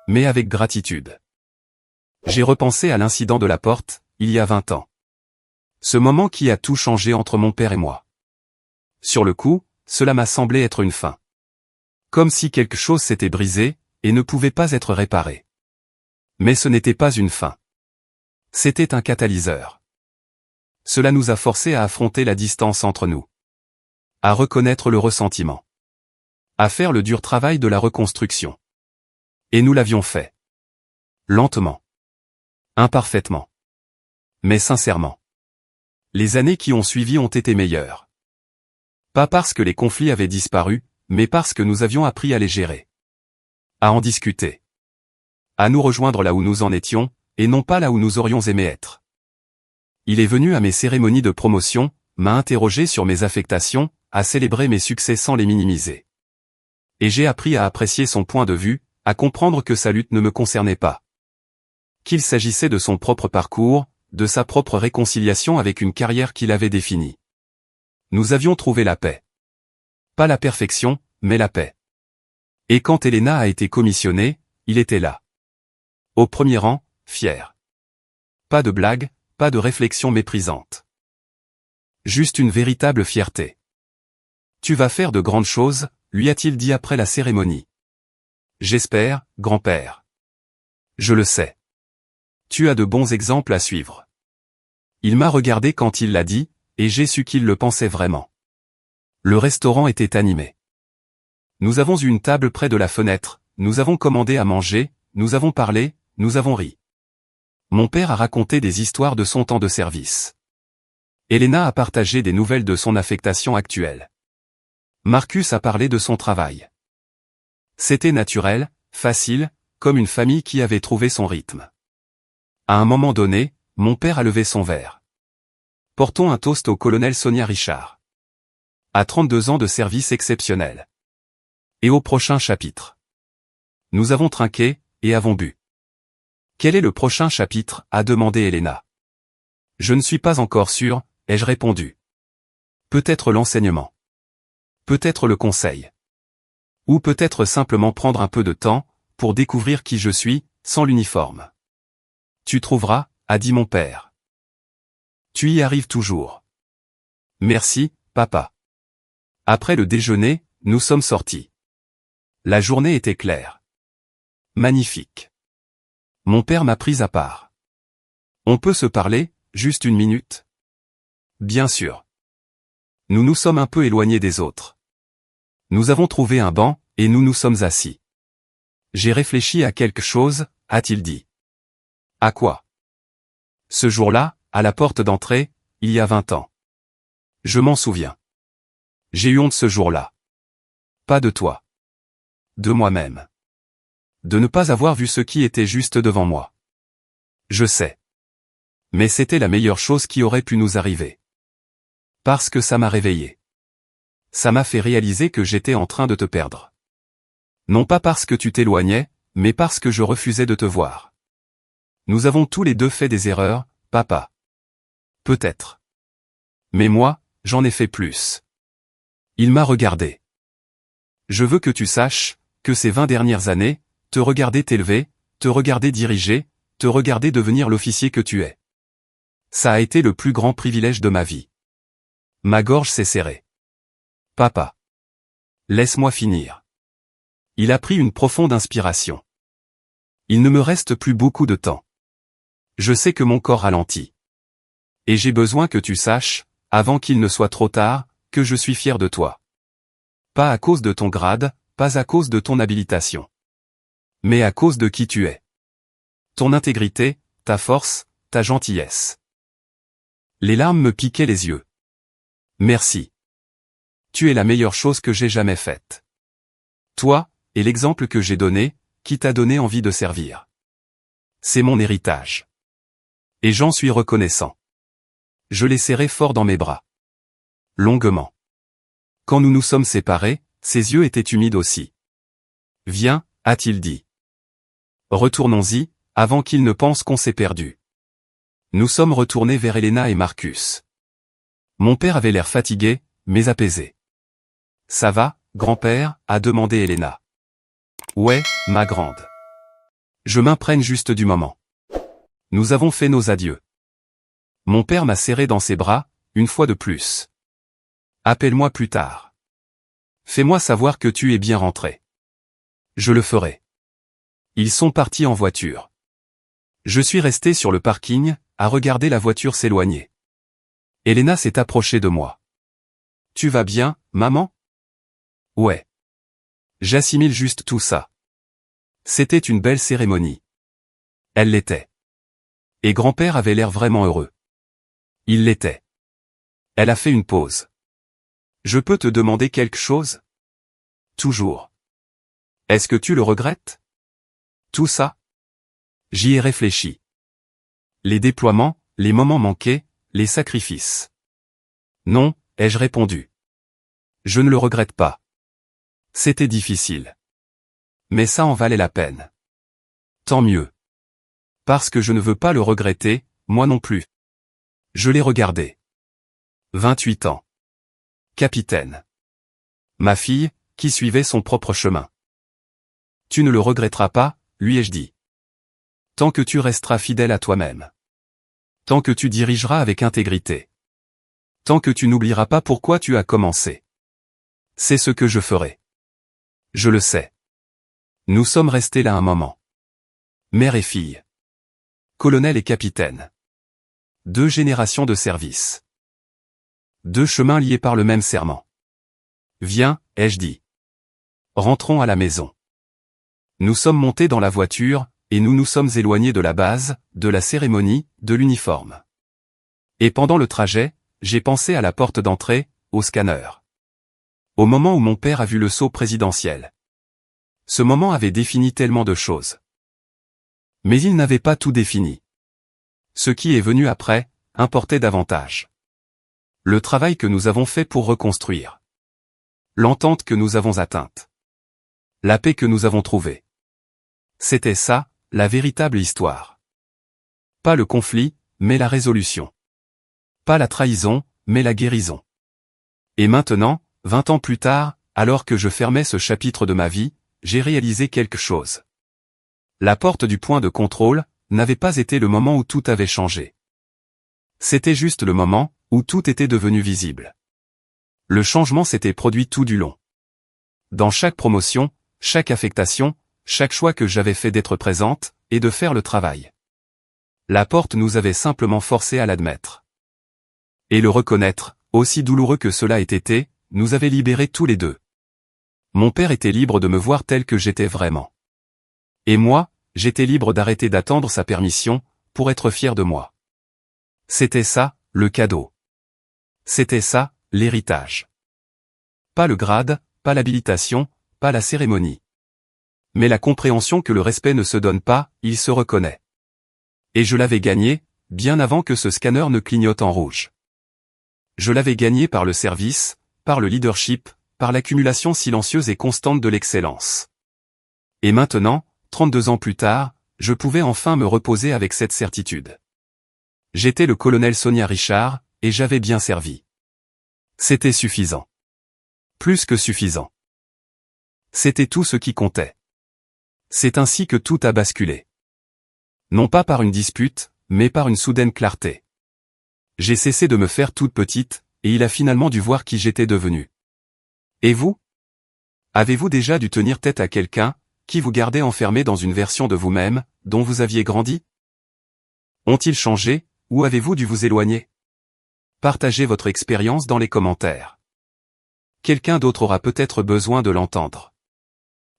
Mais avec gratitude. J'ai repensé à l'incident de la porte, il y a 20 ans. Ce moment qui a tout changé entre mon père et moi. Sur le coup, cela m'a semblé être une fin. Comme si quelque chose s'était brisé, et ne pouvait pas être réparé. Mais ce n'était pas une fin. C'était un catalyseur. Cela nous a forcés à affronter la distance entre nous. À reconnaître le ressentiment. À faire le dur travail de la reconstruction. Et nous l'avions fait. Lentement. Imparfaitement. Mais sincèrement. Les années qui ont suivi ont été meilleures. Pas parce que les conflits avaient disparu, mais parce que nous avions appris à les gérer. À en discuter. À nous rejoindre là où nous en étions, et non pas là où nous aurions aimé être. Il est venu à mes cérémonies de promotion, m'a interrogé sur mes affectations, a célébré mes succès sans les minimiser. Et j'ai appris à apprécier son point de vue, à comprendre que sa lutte ne me concernait pas. Qu'il s'agissait de son propre parcours, de sa propre réconciliation avec une carrière qu'il avait définie. Nous avions trouvé la paix. Pas la perfection, mais la paix. Et quand Elena a été commissionnée, il était là. Au premier rang, fier. Pas de blague, pas de réflexion méprisante. Juste une véritable fierté. Tu vas faire de grandes choses, lui a-t-il dit après la cérémonie. J'espère, grand-père. Je le sais. Tu as de bons exemples à suivre. Il m'a regardé quand il l'a dit, et j'ai su qu'il le pensait vraiment. Le restaurant était animé. Nous avons eu une table près de la fenêtre, nous avons commandé à manger, nous avons parlé, nous avons ri. Mon père a raconté des histoires de son temps de service. Elena a partagé des nouvelles de son affectation actuelle. Marcus a parlé de son travail. C'était naturel, facile, comme une famille qui avait trouvé son rythme. À un moment donné, mon père a levé son verre. Portons un toast au colonel Sonia Richard. À 32 ans de service exceptionnel. Et au prochain chapitre. Nous avons trinqué, et avons bu. Quel est le prochain chapitre, a demandé Elena. Je ne suis pas encore sûr, ai-je répondu. Peut-être l'enseignement. Peut-être le conseil. Ou peut-être simplement prendre un peu de temps, pour découvrir qui je suis, sans l'uniforme. Tu trouveras, a dit mon père. Tu y arrives toujours. Merci, papa. Après le déjeuner, nous sommes sortis. La journée était claire. Magnifique. Mon père m'a pris à part. On peut se parler, juste une minute? Bien sûr. Nous nous sommes un peu éloignés des autres. Nous avons trouvé un banc, et nous nous sommes assis. J'ai réfléchi à quelque chose, a-t-il dit. À quoi? Ce jour-là, à la porte d'entrée, il y a 20 ans. Je m'en souviens. J'ai eu honte ce jour-là. Pas de toi. De moi-même. De ne pas avoir vu ce qui était juste devant moi. Je sais. Mais c'était la meilleure chose qui aurait pu nous arriver. Parce que ça m'a réveillé. Ça m'a fait réaliser que j'étais en train de te perdre. Non pas parce que tu t'éloignais, mais parce que je refusais de te voir. Nous avons tous les deux fait des erreurs, papa. Peut-être. Mais moi, j'en ai fait plus. Il m'a regardé. Je veux que tu saches, que ces 20 dernières années, te regarder t'élever, te regarder diriger, te regarder devenir l'officier que tu es. Ça a été le plus grand privilège de ma vie. Ma gorge s'est serrée. Papa. Laisse-moi finir. Il a pris une profonde inspiration. Il ne me reste plus beaucoup de temps. Je sais que mon corps ralentit. Et j'ai besoin que tu saches, avant qu'il ne soit trop tard, que je suis fier de toi. Pas à cause de ton grade, pas à cause de ton habilitation. Mais à cause de qui tu es. Ton intégrité, ta force, ta gentillesse. Les larmes me piquaient les yeux. Merci. Tu es la meilleure chose que j'ai jamais faite. Toi, et l'exemple que j'ai donné, qui t'a donné envie de servir. C'est mon héritage. Et j'en suis reconnaissant. Je l'ai serré fort dans mes bras. Longuement. Quand nous nous sommes séparés, ses yeux étaient humides aussi. Viens, a-t-il dit. Retournons-y, avant qu'il ne pense qu'on s'est perdu. Nous sommes retournés vers Elena et Marcus. Mon père avait l'air fatigué, mais apaisé. « Ça va, grand-père » a demandé Elena. « Ouais, ma grande. Je m'imprègne juste du moment. Nous avons fait nos adieux. » Mon père m'a serré dans ses bras, une fois de plus. « Appelle-moi plus tard. Fais-moi savoir que tu es bien rentré. » Je le ferai. Ils sont partis en voiture. Je suis resté sur le parking, à regarder la voiture s'éloigner. Elena s'est approchée de moi. « Tu vas bien, maman ?» « Ouais. J'assimile juste tout ça. C'était une belle cérémonie. » Elle l'était. Et grand-père avait l'air vraiment heureux. Il l'était. Elle a fait une pause. « Je peux te demander quelque chose ? » « Toujours. » « Est-ce que tu le regrettes ? » « Tout ça ? » J'y ai réfléchi. Les déploiements, les moments manqués, les sacrifices. « Non » ai-je répondu. Je ne le regrette pas. C'était difficile. Mais ça en valait la peine. Tant mieux. Parce que je ne veux pas le regretter, moi non plus. Je l'ai regardé. 28 ans. Capitaine. Ma fille, qui suivait son propre chemin. Tu ne le regretteras pas, lui ai-je dit. Tant que tu resteras fidèle à toi-même. Tant que tu dirigeras avec intégrité. Tant que tu n'oublieras pas pourquoi tu as commencé. C'est ce que je ferai. Je le sais. Nous sommes restés là un moment. Mère et fille. Colonel et capitaine. 2 générations de service. 2 chemins liés par le même serment. Viens, ai-je dit. Rentrons à la maison. Nous sommes montés dans la voiture, et nous nous sommes éloignés de la base, de la cérémonie, de l'uniforme. Et pendant le trajet, j'ai pensé à la porte d'entrée, au scanner. Au moment où mon père a vu le sceau présidentiel. Ce moment avait défini tellement de choses. Mais il n'avait pas tout défini. Ce qui est venu après, importait davantage. Le travail que nous avons fait pour reconstruire. L'entente que nous avons atteinte. La paix que nous avons trouvée. C'était ça, la véritable histoire. Pas le conflit, mais la résolution. Pas la trahison, mais la guérison. Et maintenant, 20 ans plus tard, alors que je fermais ce chapitre de ma vie, j'ai réalisé quelque chose. La porte du point de contrôle n'avait pas été le moment où tout avait changé. C'était juste le moment où tout était devenu visible. Le changement s'était produit tout du long. Dans chaque promotion, chaque affectation, chaque choix que j'avais fait d'être présente, et de faire le travail. La porte nous avait simplement forcés à l'admettre. Et le reconnaître, aussi douloureux que cela ait été, nous avait libérés tous les deux. Mon père était libre de me voir tel que j'étais vraiment. Et moi, j'étais libre d'arrêter d'attendre sa permission, pour être fier de moi. C'était ça, le cadeau. C'était ça, l'héritage. Pas le grade, pas l'habilitation, pas la cérémonie. Mais la compréhension que le respect ne se donne pas, il se reconnaît. Et je l'avais gagné, bien avant que ce scanner ne clignote en rouge. Je l'avais gagné par le service, par le leadership, par l'accumulation silencieuse et constante de l'excellence. Et maintenant, 32 ans plus tard, je pouvais enfin me reposer avec cette certitude. J'étais le colonel Sonia Richard, et j'avais bien servi. C'était suffisant. Plus que suffisant. C'était tout ce qui comptait. C'est ainsi que tout a basculé. Non pas par une dispute, mais par une soudaine clarté. J'ai cessé de me faire toute petite, et il a finalement dû voir qui j'étais devenu. Et vous ? Avez-vous déjà dû tenir tête à quelqu'un, qui vous gardait enfermé dans une version de vous-même, dont vous aviez grandi ? Ont-ils changé, ou avez-vous dû vous éloigner ? Partagez votre expérience dans les commentaires. Quelqu'un d'autre aura peut-être besoin de l'entendre.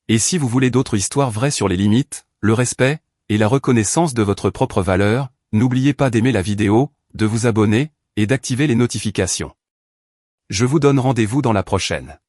Et si vous voulez d'autres histoires vraies sur les limites, le respect, et la reconnaissance de votre propre valeur, n'oubliez pas d'aimer la vidéo, de vous abonner, et d'activer les notifications. Je vous donne rendez-vous dans la prochaine.